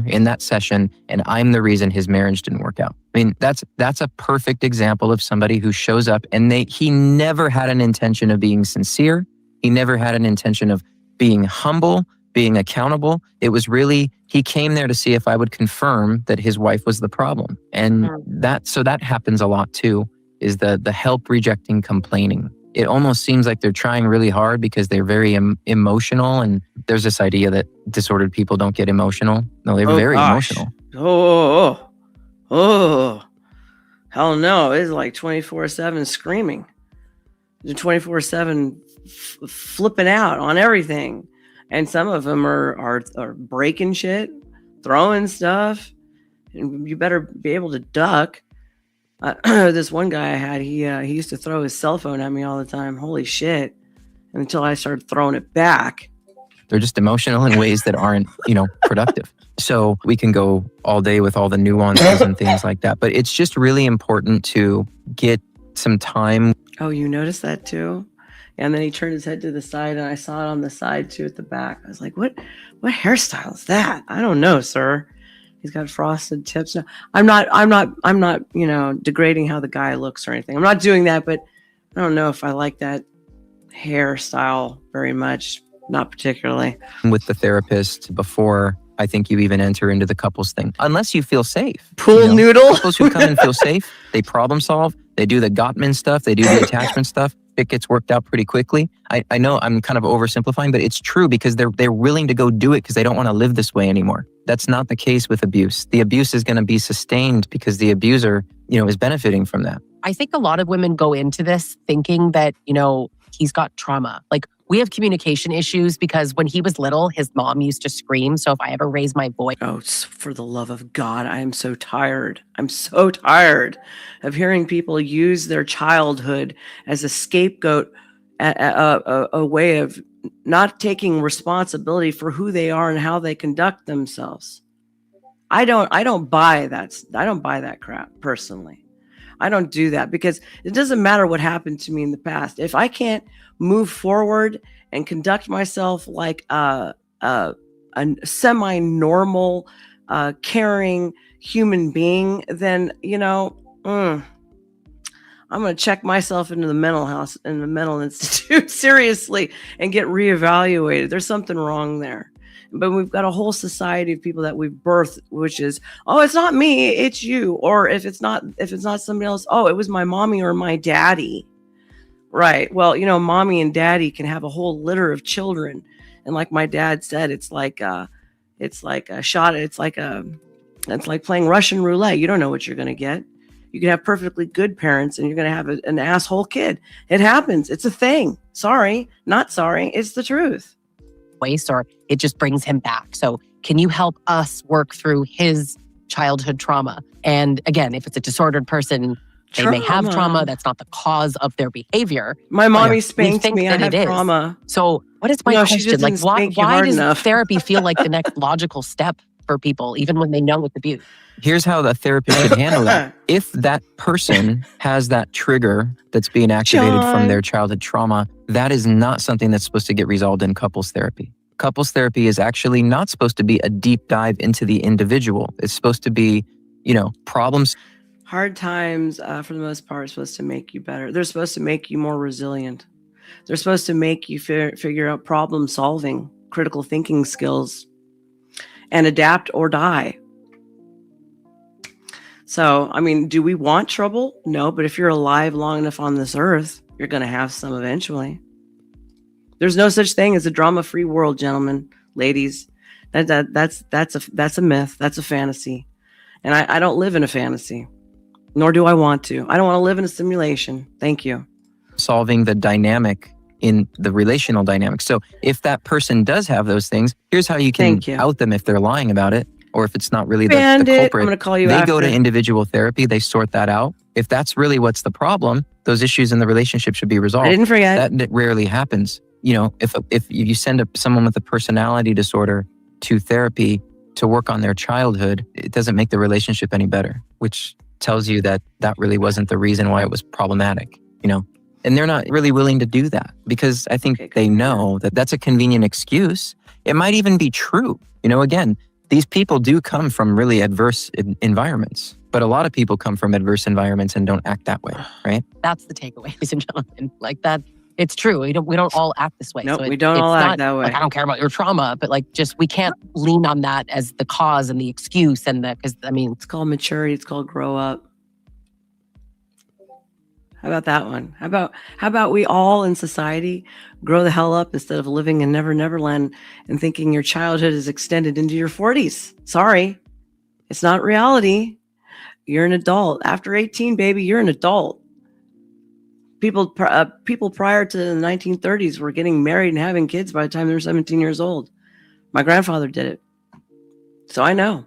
In that session, and I'm the reason his marriage didn't work out. I mean, that's a perfect example of somebody who shows up and he never had an intention of being sincere. He never had an intention of being humble, being accountable. It was really, he came there to see if I would confirm that his wife was the problem. And that happens a lot too, is the help rejecting complaining. It almost seems like they're trying really hard because they're very emotional. And there's this idea that disordered people don't get emotional. No, they're very emotional. Hell no. It's like 24/7 screaming. They're 24/7 flipping out on everything. And some of them are breaking shit, throwing stuff. And you better be able to duck. This one guy I had, he used to throw his cell phone at me all the time. Holy shit. Until I started throwing it back. They're just emotional in ways that aren't, productive. So we can go all day with all the nuances and things like that. But it's just really important to get some time. Oh, you noticed that too? And then he turned his head to the side and I saw it on the side too at the back. I was like, what hairstyle is that? I don't know, sir. He's got frosted tips. No, I'm not, degrading how the guy looks or anything. I'm not doing that, but I don't know if I like that hairstyle very much. Not particularly. With the therapist before I think you even enter into the couples thing, unless you feel safe. Pool noodle. Couples who come and feel safe, they problem solve, they do the Gottman stuff, they do the attachment stuff. It gets worked out pretty quickly. I know I'm kind of oversimplifying, but it's true because they're willing to go do it because they don't want to live this way anymore. That's not the case with abuse. The abuse is going to be sustained because the abuser, is benefiting from that. I think a lot of women go into this thinking that, he's got trauma. Like, we have communication issues because when he was little, his mom used to scream. So if I ever raise my voice. Oh, for the love of God, I am so tired. I'm so tired of hearing people use their childhood as a scapegoat a way of not taking responsibility for who they are and how they conduct themselves. I don't buy that. I don't buy that crap personally. I don't do that because it doesn't matter what happened to me in the past. If I can't move forward and conduct myself like a semi-normal, caring human being, then, I'm going to check myself into the mental institute seriously and get reevaluated. There's something wrong there. But we've got a whole society of people that we've birthed, which is, oh, it's not me, it's you. Or if it's not somebody else, oh, it was my mommy or my daddy. Right. Well, mommy and daddy can have a whole litter of children. And like my dad said, it's like playing Russian roulette. You don't know what you're going to get. You can have perfectly good parents and you're going to have an asshole kid. It happens. It's a thing. Sorry, not sorry. It's the truth. Waste, or it just brings him back. So can you help us work through his childhood trauma? And again, if it's a disordered person, they may have trauma. That's not the cause of their behavior. My mommy spanked me. I have trauma. So what is my question? Like, why does therapy feel like the next logical step for people, even when they know it's abuse? Here's how the therapist should handle that. If that person has that trigger that's being activated from their childhood trauma, that is not something that's supposed to get resolved in couples therapy. Couples therapy is actually not supposed to be a deep dive into the individual. It's supposed to be, problems. Hard times, for the most part, are supposed to make you better. They're supposed to make you more resilient. They're supposed to make you figure out problem solving, critical thinking skills, and adapt or die. So, do we want trouble? No, but if you're alive long enough on this earth, you're going to have some eventually. There's no such thing as a drama-free world, gentlemen, ladies. That's a myth. That's a fantasy. And I don't live in a fantasy, nor do I want to. I don't want to live in a simulation. Thank you. Solving the dynamic in the relational dynamic. So if that person does have those things, here's how you can out them if they're lying about it. Or if it's not really the culprit, I'm gonna call you they go to individual therapy, they sort that out. If that's really what's the problem, those issues in the relationship should be resolved. I didn't forget. That rarely happens. If you send someone with a personality disorder to therapy to work on their childhood, it doesn't make the relationship any better, which tells you that really wasn't the reason why it was problematic, And they're not really willing to do that because I think they know that that's a convenient excuse. It might even be true. Again, these people do come from really adverse environments, but a lot of people come from adverse environments and don't act that way, right? That's the takeaway, ladies and gentlemen. Like that, it's true. We don't all act this way. No, so we don't all act that way. Like, I don't care about your trauma, but we can't lean on that as the cause and the excuse it's called maturity. It's called grow up. How about that one? How about we all in society grow the hell up instead of living in Neverland and thinking your childhood is extended into your 40s? Sorry, it's not reality. You're an adult. After 18, baby, you're an adult. People prior to the 1930s were getting married and having kids by the time they were 17 years old. My grandfather did it. So I know.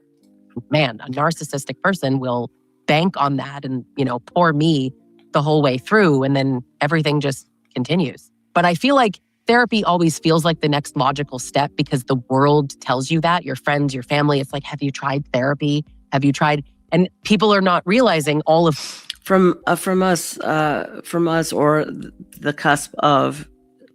Man, a narcissistic person will bank on that and, pour me the whole way through, and then everything just continues. But I feel like therapy always feels like the next logical step because the world tells you that, your friends, your family. It's like, have you tried therapy? Have you tried? And people are not realizing all of from us or the cusp of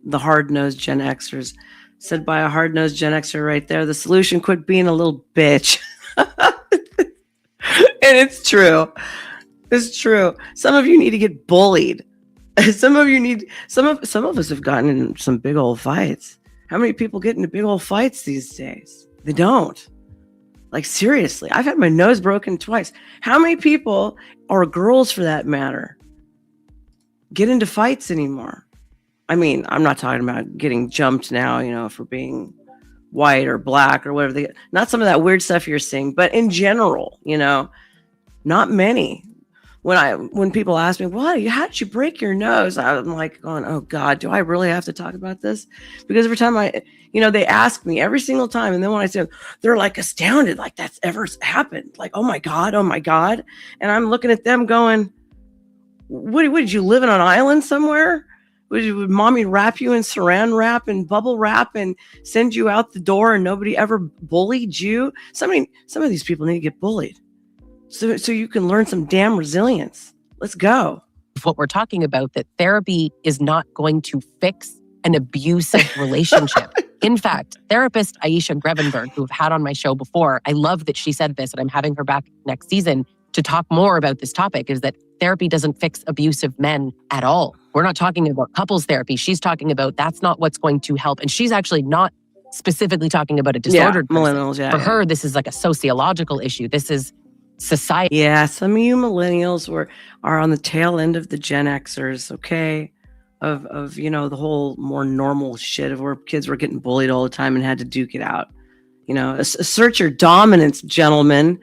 the hard-nosed Gen Xers, said by a hard-nosed Gen Xer right there. The solution: quit being a little bitch. And it's true. It's true. Some of you need to get bullied. Some of us have gotten in some big old fights. How many people get into big old fights these days? They don't. Like, seriously, I've had my nose broken twice. How many people, or girls for that matter, get into fights anymore? I'm not talking about getting jumped now, for being white or black or whatever. Not some of that weird stuff you're seeing, but in general, not many. When people ask me, how did you break your nose? I'm like going, oh God, do I really have to talk about this? Because every time they ask me every single time. And then when I say, they're like astounded, like that's ever happened. Like, oh my God. And I'm looking at them going, what did you live in an island somewhere? Would mommy wrap you in saran wrap and bubble wrap and send you out the door and nobody ever bullied you? Some of these people need to get bullied so you can learn some damn resilience. Let's go. What we're talking about, that therapy is not going to fix an abusive relationship. In fact, therapist Aisha Grevenberg, who I've had on my show before, I love that she said this, and I'm having her back next season to talk more about this topic, is that therapy doesn't fix abusive men at all. We're not talking about couples therapy. She's talking about that's not what's going to help. And she's actually not specifically talking about a disordered person. Millennials, yeah. For her, this is like a sociological issue. This is society. Yeah, some of you millennials are on the tail end of the Gen Xers, okay? Of the whole more normal shit of where kids were getting bullied all the time and had to duke it out. Assert your dominance, gentlemen,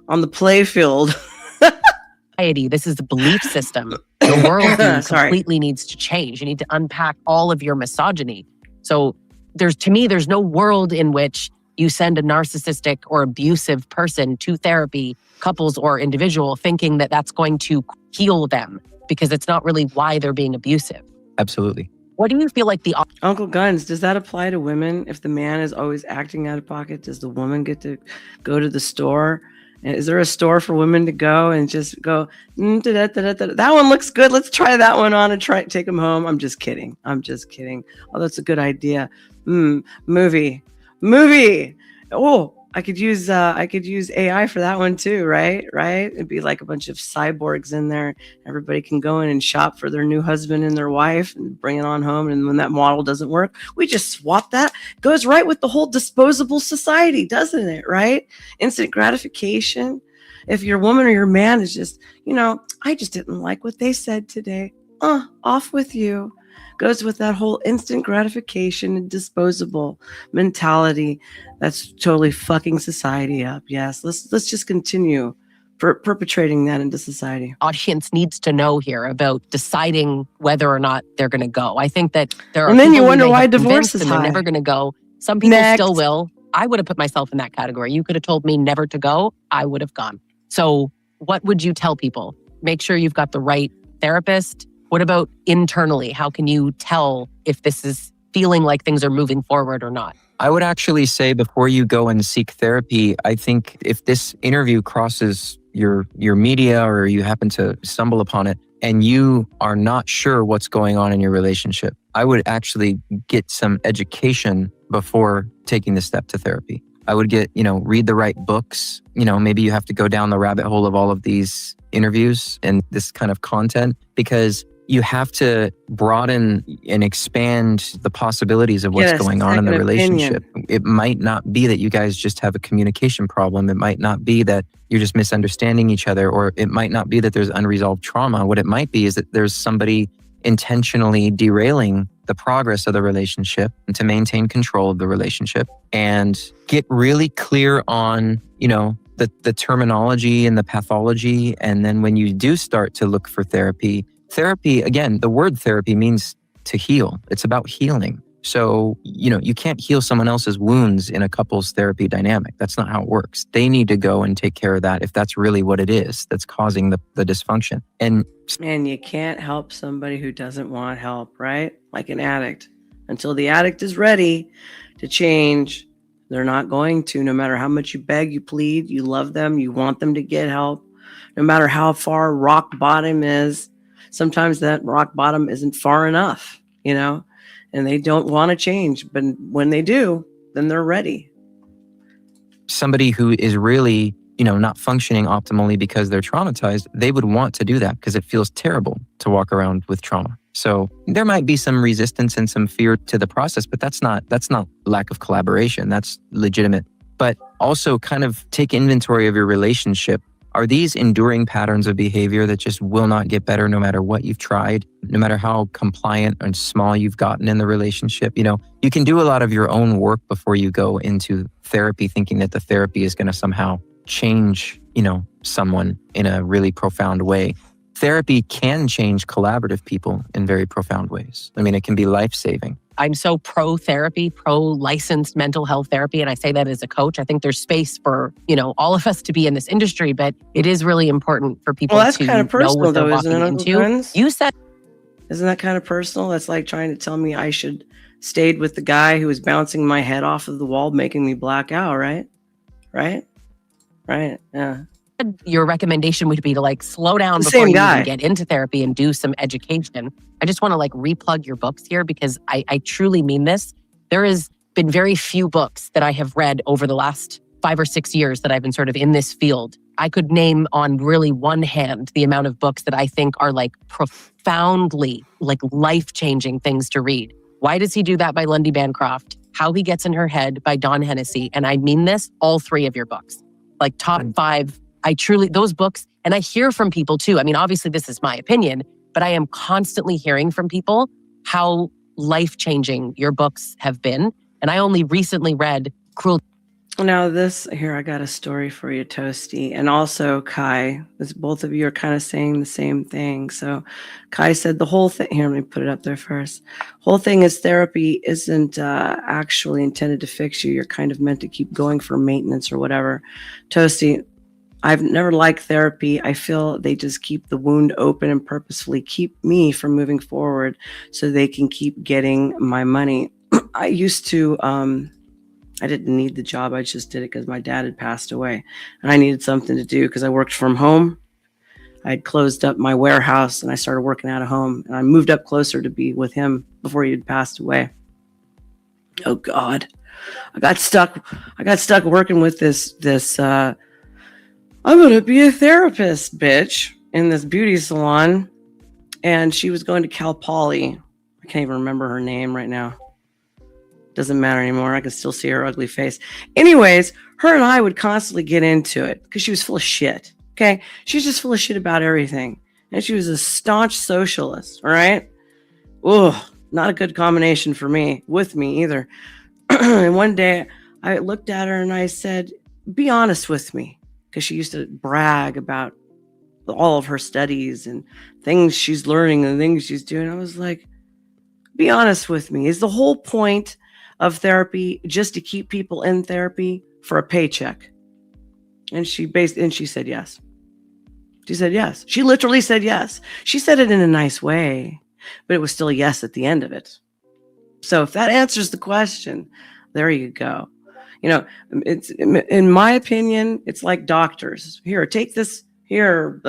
on the playfield. This is the belief system. The worldview completely needs to change. You need to unpack all of your misogyny. So there's no world in which you send a narcissistic or abusive person to therapy, couples or individual, thinking that that's going to heal them, because it's not really why they're being abusive. Absolutely. What do you feel like Uncle Guns, does that apply to women? If the man is always acting out of pocket, does the woman get to go to the store? And is there a store for women to go and just go, that one looks good, let's try that one on and take them home? I'm just kidding. Oh, that's a good idea. Movie. Oh, I could use AI for that one too, right? It'd be like a bunch of cyborgs in there. Everybody can go in and shop for their new husband and their wife and bring it on home. And when that model doesn't work, we just swap that. Goes right with the whole disposable society, doesn't it? Right? Instant gratification. If your woman or your man is just, I just didn't like what they said today. Off with you. Goes with that whole instant gratification and disposable mentality that's totally fucking society up. Yes, let's just continue perpetrating that into society. Audience needs to know here about deciding whether or not they're going to go. I think that there are and then you people wonder who why divorce is they're high. never going to go. Some people Next. still will. I would have put myself in that category. You could have told me never to go. I would have gone. So what would you tell people? Make sure you've got the right therapist. What about internally? How can you tell if this is feeling like things are moving forward or not? I would actually say before you go and seek therapy, I think if this interview crosses your media or you happen to stumble upon it and you are not sure what's going on in your relationship, I would actually get some education before taking the step to therapy. I would read the right books. Maybe you have to go down the rabbit hole of all of these interviews and this kind of content, because you have to broaden and expand the possibilities of what's going on in the relationship. It might not be that you guys just have a communication problem. It might not be that you're just misunderstanding each other, or it might not be that there's unresolved trauma. What it might be is that there's somebody intentionally derailing the progress of the relationship and to maintain control of the relationship, and get really clear on, the terminology and the pathology. And then when you do start to look for therapy, again, the word therapy means to heal. It's about healing. So, you can't heal someone else's wounds in a couple's therapy dynamic. That's not how it works. They need to go and take care of that if that's really what it is that's causing the dysfunction. And you can't help somebody who doesn't want help, right? Like an addict. Until the addict is ready to change, they're not going to, no matter how much you beg, you plead, you love them, you want them to get help, no matter how far rock bottom is. Sometimes that rock bottom isn't far enough, and they don't want to change. But when they do, then they're ready. Somebody who is really, not functioning optimally because they're traumatized, they would want to do that because it feels terrible to walk around with trauma. So there might be some resistance and some fear to the process, but that's not lack of collaboration. That's legitimate. But also kind of take inventory of your relationship. Are these enduring patterns of behavior that just will not get better no matter what you've tried, no matter how compliant and small you've gotten in the relationship? You can do a lot of your own work before you go into therapy, thinking that the therapy is going to somehow change, someone in a really profound way. Therapy can change collaborative people in very profound ways. It can be life-saving. I'm so pro-therapy, pro-licensed mental health therapy, and I say that as a coach. I think there's space for, all of us to be in this industry, but it is really important for people that's to kind of personal, know what they're though, isn't walking it, Uncle into. Guns? You said Isn't that kind of personal? That's like trying to tell me I should stayed with the guy who was bouncing my head off of the wall, making me black out, right? Right? Right. Yeah. Your recommendation would be to like slow down The before same you guy. even get into therapy and do some education. I just want to like replug your books here because I truly mean this. There has been very few books that I have read over the last 5 or 6 years that I've been sort of in this field. I could name on really one hand the amount of books that I think are like profoundly like life-changing things to read. Why Does He Do That by Lundy Bancroft, How He Gets in Her Head by Don Hennessy. And I mean this, all 3 of your books, like top 5. I truly, those books, and I hear from people too. I mean, obviously this is my opinion, but I am constantly hearing from people how life-changing your books have been. And I only recently read Cruelty. Now here, I got a story for you, Toasty. And also Kai, this, both of you are kind of saying the same thing. So Kai said the whole thing, here, let me put it up there first. Whole thing is therapy isn't actually intended to fix you. You're kind of meant to keep going for maintenance or whatever. Toasty, I've never liked therapy. I feel they just keep the wound open and purposefully keep me from moving forward so they can keep getting my money. I used to, I didn't need the job. I just did it because my dad had passed away and I needed something to do because I worked from home. I had closed up my warehouse and I started working out of home and I moved up closer to be with him before he had passed away. Oh God. I got stuck working with this I'm going to be a therapist bitch in this beauty salon. And she was going to Cal Poly. I can't even remember her name right now. Doesn't matter anymore. I can still see her ugly face. Anyways, her and I would constantly get into it because she was full of shit. Okay. She was just full of shit about everything. And she was a staunch socialist. All right. Ugh, not a good combination for me, with me either. And one day I looked at her and I said, be honest with me. Because she used to brag about all of her studies and things she's learning and things she's doing. I was like, be honest with me. Is the whole point of therapy just to keep people in therapy for a paycheck? And she said yes. She said yes. She literally said yes. She said it in a nice way, but it was still a yes at the end of it. So if that answers the question, there you go. You know, it's, in my opinion, it's like doctors. Here, take this here,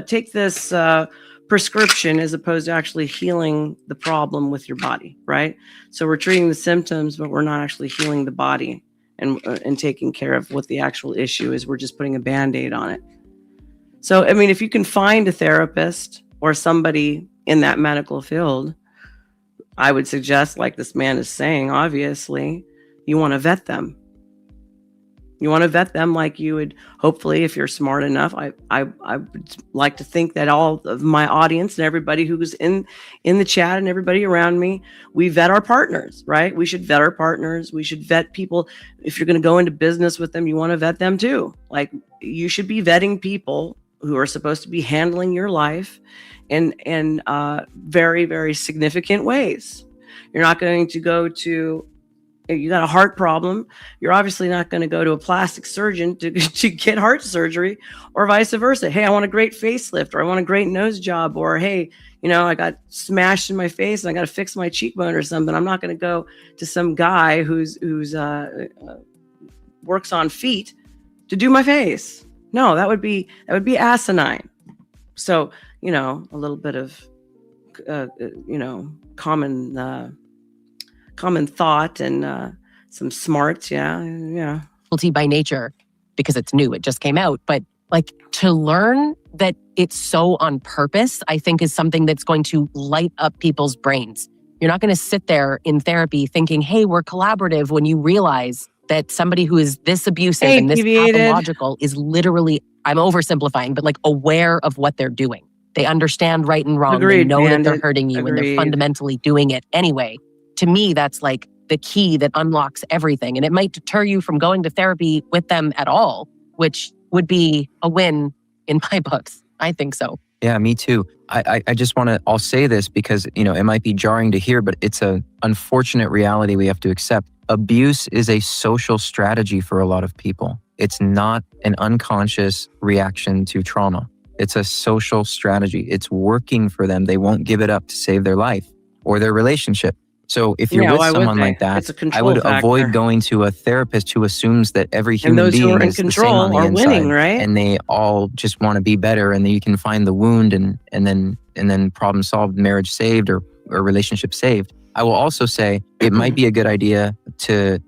take this prescription as opposed to actually healing the problem with your body, right? So we're treating the symptoms, but we're not actually healing the body and taking care of what the actual issue is. We're just putting a Band-Aid on it. So, I mean, if you can find a therapist or somebody in that medical field, I would suggest, like this man is saying, obviously, you want to vet them. You want to vet them like you would, hopefully, if you're smart enough. I would like to think that all of my audience and everybody who's in the chat and everybody around me, we vet our partners, right? We should vet our partners. We should vet people. If you're going to go into business with them, you want to vet them too. Like, you should be vetting people who are supposed to be handling your life in very, very significant ways. You're not going to go to, you got a heart problem, you're obviously not going to go to a plastic surgeon to get heart surgery, or vice versa. Hey, I want a great facelift, or I want a great nose job, or hey, I got smashed in my face and I got to fix my cheekbone or something. I'm not going to go to some guy who's works on feet to do my face. No, that would be asinine. So, a little bit of common thought and some smarts. Yeah. Cruelty by nature, because it's new, it just came out. But like, to learn that it's so on purpose, I think is something that's going to light up people's brains. You're not going to sit there in therapy thinking, hey, we're collaborative, when you realize that somebody who is this abusive and this pathological is literally, I'm oversimplifying, but like aware of what they're doing. They understand right and wrong. Agreed, they know man. that they're hurting you and they're fundamentally doing it anyway. To me, that's like the key that unlocks everything. And it might deter you from going to therapy with them at all, which would be a win in my books. I think so. Yeah, me too. I just want to, I'll say this because, it might be jarring to hear, but it's an unfortunate reality we have to accept. Abuse is a social strategy for a lot of people. It's not an unconscious reaction to trauma. It's a social strategy. It's working for them. They won't give it up to save their life or their relationship. So if you're with someone like that, It's a control I would factor. avoid going to a therapist who assumes that every And human those who being are in is the same control on the are inside, winning, right? and they all just want to be better, and then you can find the wound and then problem solved, marriage saved, or relationship saved. I will also say it might be a good idea to,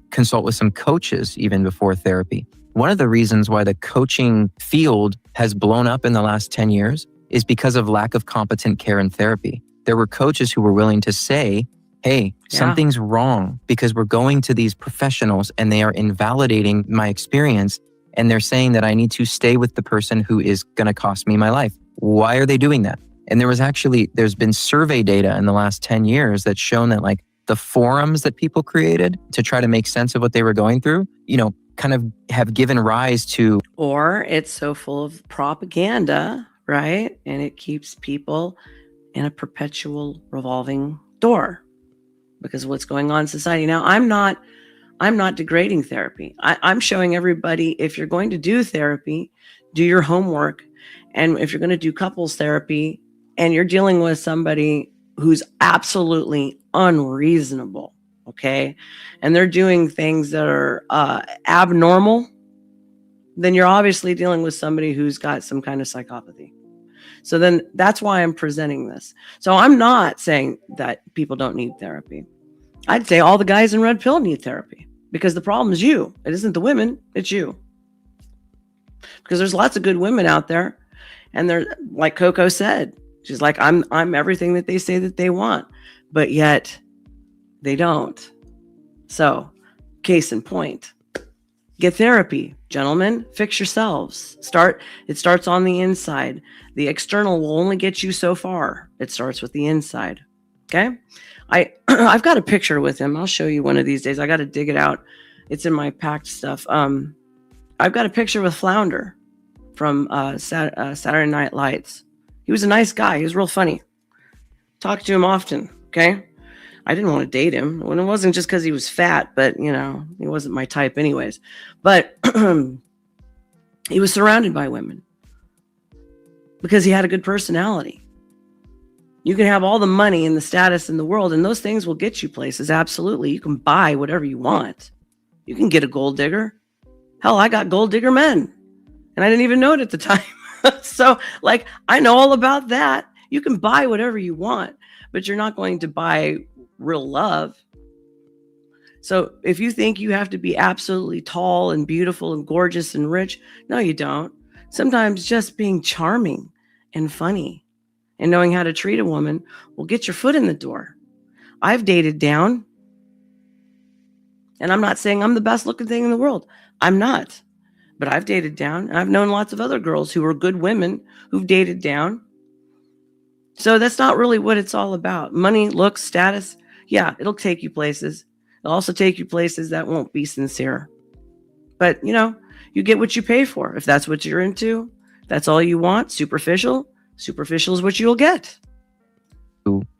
consult with some coaches even before therapy. One of the reasons why the coaching field has blown up in the last 10 years is because of lack of competent care and therapy. There were coaches who were willing to say, hey, something's wrong because we're going to these professionals and they are invalidating my experience. And they're saying that I need to stay with the person who is going to cost me my life. Why are they doing that? And there's been survey data in the last 10 years that's shown that like the forums that people created to try to make sense of what they were going through, kind of have given rise to. Or it's so full of propaganda, right? And it keeps people in a perpetual revolving door because of what's going on in society. Now, I'm not degrading therapy. I'm showing everybody, if you're going to do therapy, do your homework. And if you're going to do couples therapy and you're dealing with somebody who's absolutely unreasonable, okay, and they're doing things that are abnormal, then you're obviously dealing with somebody who's got some kind of psychopathy. So then that's why I'm presenting this. So I'm not saying that people don't need therapy. I'd say all the guys in red pill need therapy because the problem is you. It isn't the women, it's you. Because there's lots of good women out there. And they're, like Coco said, she's like, I'm everything that they say that they want, but yet they don't. So case in point, get therapy, gentlemen, fix yourselves. It starts on the inside. The external will only get you so far. It starts with the inside. Okay. I've got a picture with him. I'll show you one of these days. I got to dig it out. It's in my packed stuff. I've got a picture with Flounder from Saturday Night Lights. He was a nice guy. He was real funny. Talked to him often. Okay. I didn't want to date him. When it wasn't just because he was fat, but he wasn't my type anyways. But he was surrounded by women because he had a good personality. You can have all the money and the status in the world, and those things will get you places. Absolutely. You can buy whatever you want. You can get a gold digger. Hell, I got gold digger men, and I didn't even know it at the time. So, I know all about that. You can buy whatever you want, but you're not going to buy real love. So if you think you have to be absolutely tall and beautiful and gorgeous and rich, no, you don't. Sometimes just being charming and funny and knowing how to treat a woman will get your foot in the door. I've dated down, and I'm not saying I'm the best looking thing in the world. I'm not, but I've dated down, and I've known lots of other girls who are good women who've dated down. So that's not really what it's all about. Money, looks, status. Yeah, it'll take you places. It'll also take you places that won't be sincere. But, you get what you pay for. If that's what you're into, that's all you want. Superficial is what you'll get.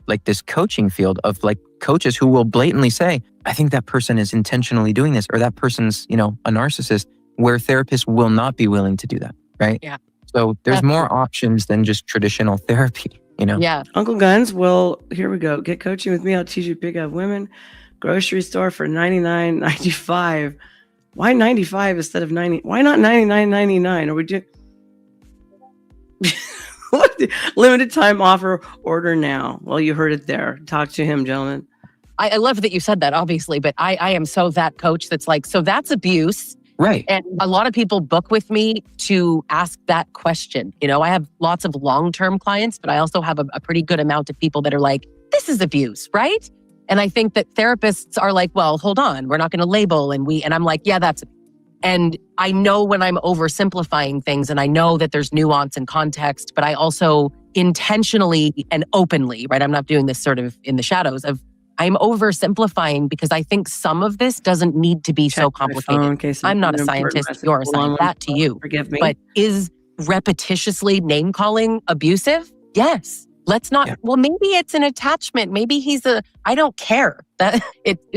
Like this coaching field of coaches who will blatantly say, I think that person is intentionally doing this, or that person's, a narcissist, where therapists will not be willing to do that. Right. Yeah. So there's more options than just traditional therapy. Yeah. Uncle Guns, well, here we go. Get coaching with me. I'll teach you to pick up women. Grocery store for $99.95. Why 95 instead of 90? Why not $99.99? Are we doing limited time offer? Order now. Well, you heard it there. Talk to him, gentlemen. I love that you said that, obviously, but I am so that coach that's like, so that's abuse. Right. And a lot of people book with me to ask that question. I have lots of long-term clients, but I also have a pretty good amount of people that are like, this is abuse, right? And I think that therapists are like, well, hold on, we're not going to label. And I'm like, yeah, that's abuse. And I know when I'm oversimplifying things, and I know that there's nuance and context, but I also intentionally and openly, right? I'm not doing this sort of in the shadows of, I'm oversimplifying because I think some of this doesn't need to be so complicated. I'm not a scientist. You're a scientist. That to you. Forgive me. But is repetitiously name calling abusive? Yes. Let's not. Yeah. Well, maybe it's an attachment. Maybe I don't care.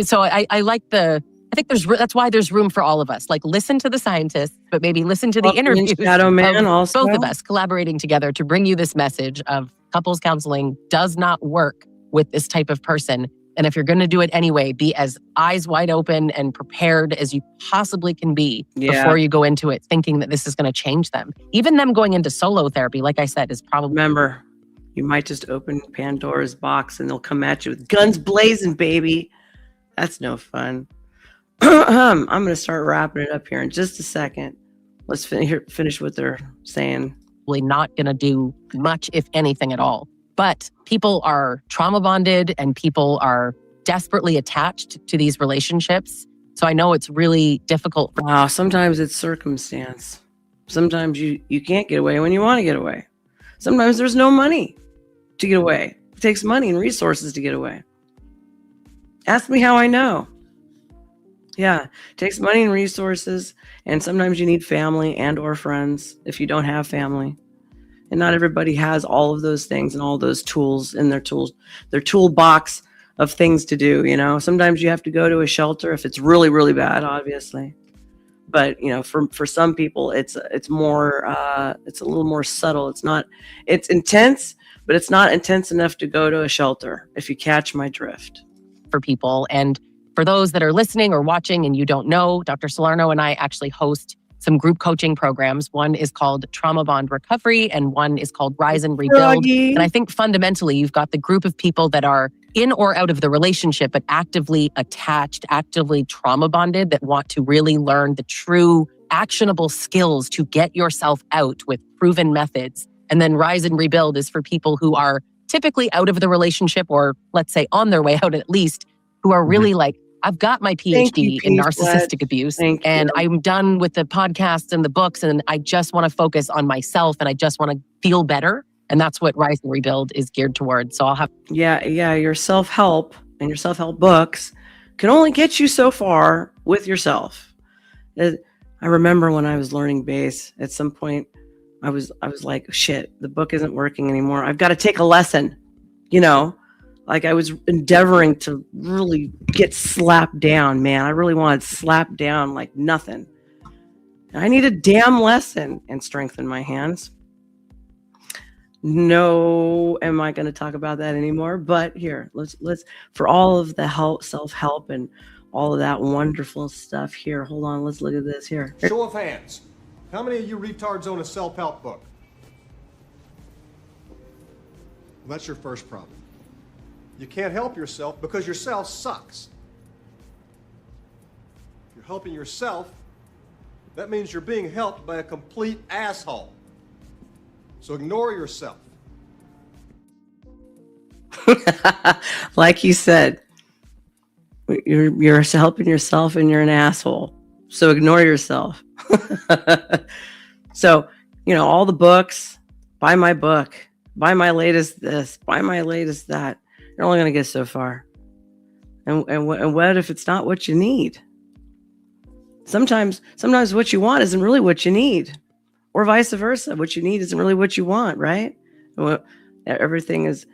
So I like the I think that's why there's room for all of us. Like, listen to the scientists, but maybe listen to the interviews Shadow Man of also. both of us collaborating together to bring you this message of couples counseling does not work with this type of person. And if you're going to do it anyway, be as eyes wide open and prepared as you possibly can be before you go into it thinking that this is going to change them. Even them going into solo therapy, like I said, is probably... Remember, you might just open Pandora's box and they'll come at you with guns blazing, baby. That's no fun. I'm going to start wrapping it up here in just a second. Let's finish what they're saying. Not going to do much, if anything at all. But people are trauma bonded and people are desperately attached to these relationships. So I know it's really difficult. Wow, sometimes it's circumstance. Sometimes you can't get away when you want to get away. Sometimes there's no money to get away. It takes money and resources to get away. Ask me how I know. Yeah, it takes money and resources, and sometimes you need family and or friends if you don't have family. And not everybody has all of those things and all those tools in their toolbox of things to do, you know. Sometimes you have to go to a shelter if it's really, really bad, obviously. But, you know, for some people, it's more, it's a little more subtle. It's intense, but it's not intense enough to go to a shelter, if you catch my drift. For people. And for those that are listening or watching and you don't know, Dr. Salerno and I actually host some group coaching programs. One is called Trauma Bond Recovery and one is called Rise and Rebuild. And I think fundamentally you've got the group of people that are in or out of the relationship, but actively attached, actively trauma bonded, that want to really learn the true actionable skills to get yourself out with proven methods. And then Rise and Rebuild is for people who are typically out of the relationship, or let's say on their way out at least, who are really like, I've got my PhD in narcissistic abuse and I'm done with the podcasts and the books and I just want to focus on myself and I just want to feel better. And that's what Rise and Rebuild is geared towards. So I'll have... Yeah, your self-help and your self-help books can only get you so far with yourself. I remember when I was learning bass, at some point, I was like, shit, the book isn't working anymore. I've got to take a lesson, you know? Like I was endeavoring to really get slapped down, man. I really wanted slapped down like nothing. I need a damn lesson and strengthen my hands. No, am I going to talk about that anymore? But here, let's for all of the self-help and all of that wonderful stuff here. Hold on, let's look at this here. Show of hands. How many of you retards own a self-help book? Well, that's your first problem. You can't help yourself because yourself sucks. If you're helping yourself, that means you're being helped by a complete asshole. So ignore yourself. Like you said, you're helping yourself and you're an asshole. So ignore yourself. So, you know, all the books, buy my book, buy my latest this, buy my latest that. You're only going to get so far. And what if it's not what you need? Sometimes what you want isn't really what you need, or vice versa. What you need isn't really what you want, right? Everything's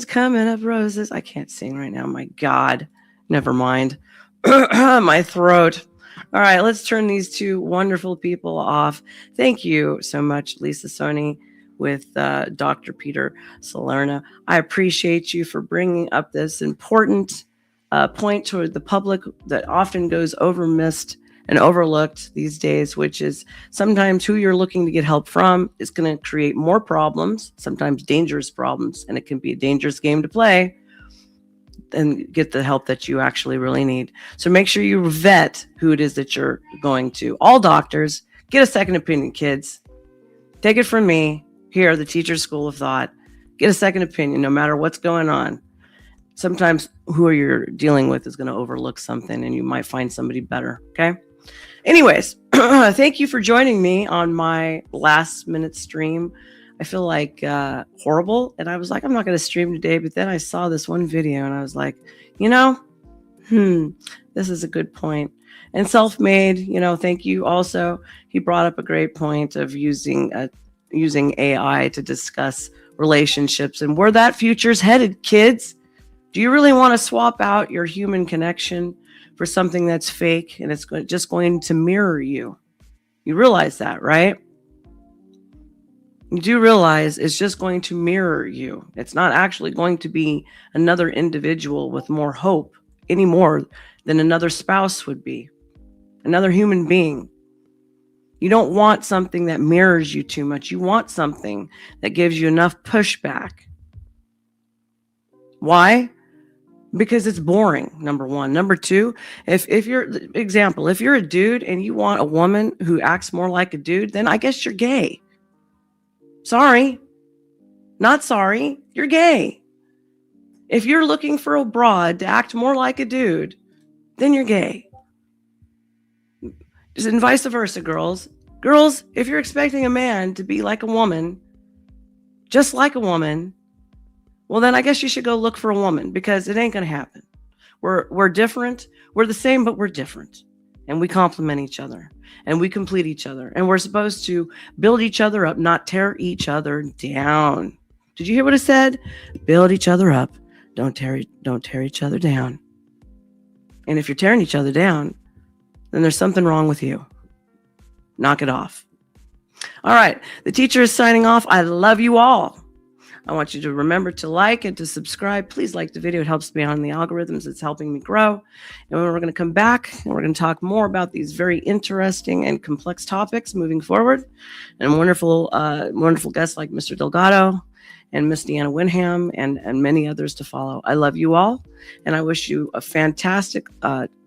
coming up roses. I can't sing right now. My God, never mind. My throat. All right, let's turn these two wonderful people off. Thank you so much, Lisa Soni, with Dr. Peter Salerno. I appreciate you for bringing up this important point toward the public that often goes overmissed and overlooked these days, which is sometimes who you're looking to get help from is going to create more problems, sometimes dangerous problems, and it can be a dangerous game to play and get the help that you actually really need. So make sure you vet who it is that you're going to. All doctors, get a second opinion, kids. Take it from me. Here, the Teacher's School of Thought. Get a second opinion, no matter what's going on. Sometimes who you're dealing with is going to overlook something and you might find somebody better, okay? Anyways, thank you for joining me on my last minute stream. I feel like horrible. And I was like, I'm not going to stream today. But then I saw this one video and I was like, you know, this is a good point. And Self-Made, you know, thank you also. He brought up a great point of using AI to discuss relationships and where that future's headed, kids. Do you really want to swap out your human connection for something that's fake and it's just going to mirror you. You realize that, right? You do realize it's just going to mirror you. It's not actually going to be another individual with more hope any more than another spouse would be, another human being. You don't want something that mirrors you too much. You want something that gives you enough pushback. Why? Because it's boring, number one. Number two, if you're a dude and you want a woman who acts more like a dude, then I guess you're gay. Sorry. Not sorry. You're gay. If you're looking for a broad to act more like a dude, then you're gay. And vice versa, girls. Girls, if you're expecting a man to be like a woman, just like a woman, well, then I guess you should go look for a woman, because it ain't going to happen. We're different. We're the same, but we're different. And we complement each other. And we complete each other. And we're supposed to build each other up, not tear each other down. Did you hear what I said? Build each other up. Don't tear each other down. And if you're tearing each other down, then there's something wrong with you. Knock it off. All right. The teacher is signing off. I love you all. I want you to remember to like and to subscribe. Please like the video. It helps me on the algorithms. It's helping me grow. And we're going to come back and we're going to talk more about these very interesting and complex topics moving forward. And wonderful guests like Mr. Delgado and Miss Deanna Winham and many others to follow. I love you all. And I wish you a fantastic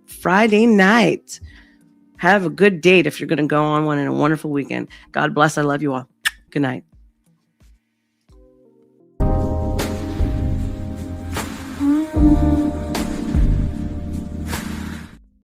Friday night. Have a good date if you're going to go on one, and a wonderful weekend. God bless. I love you all. Good night.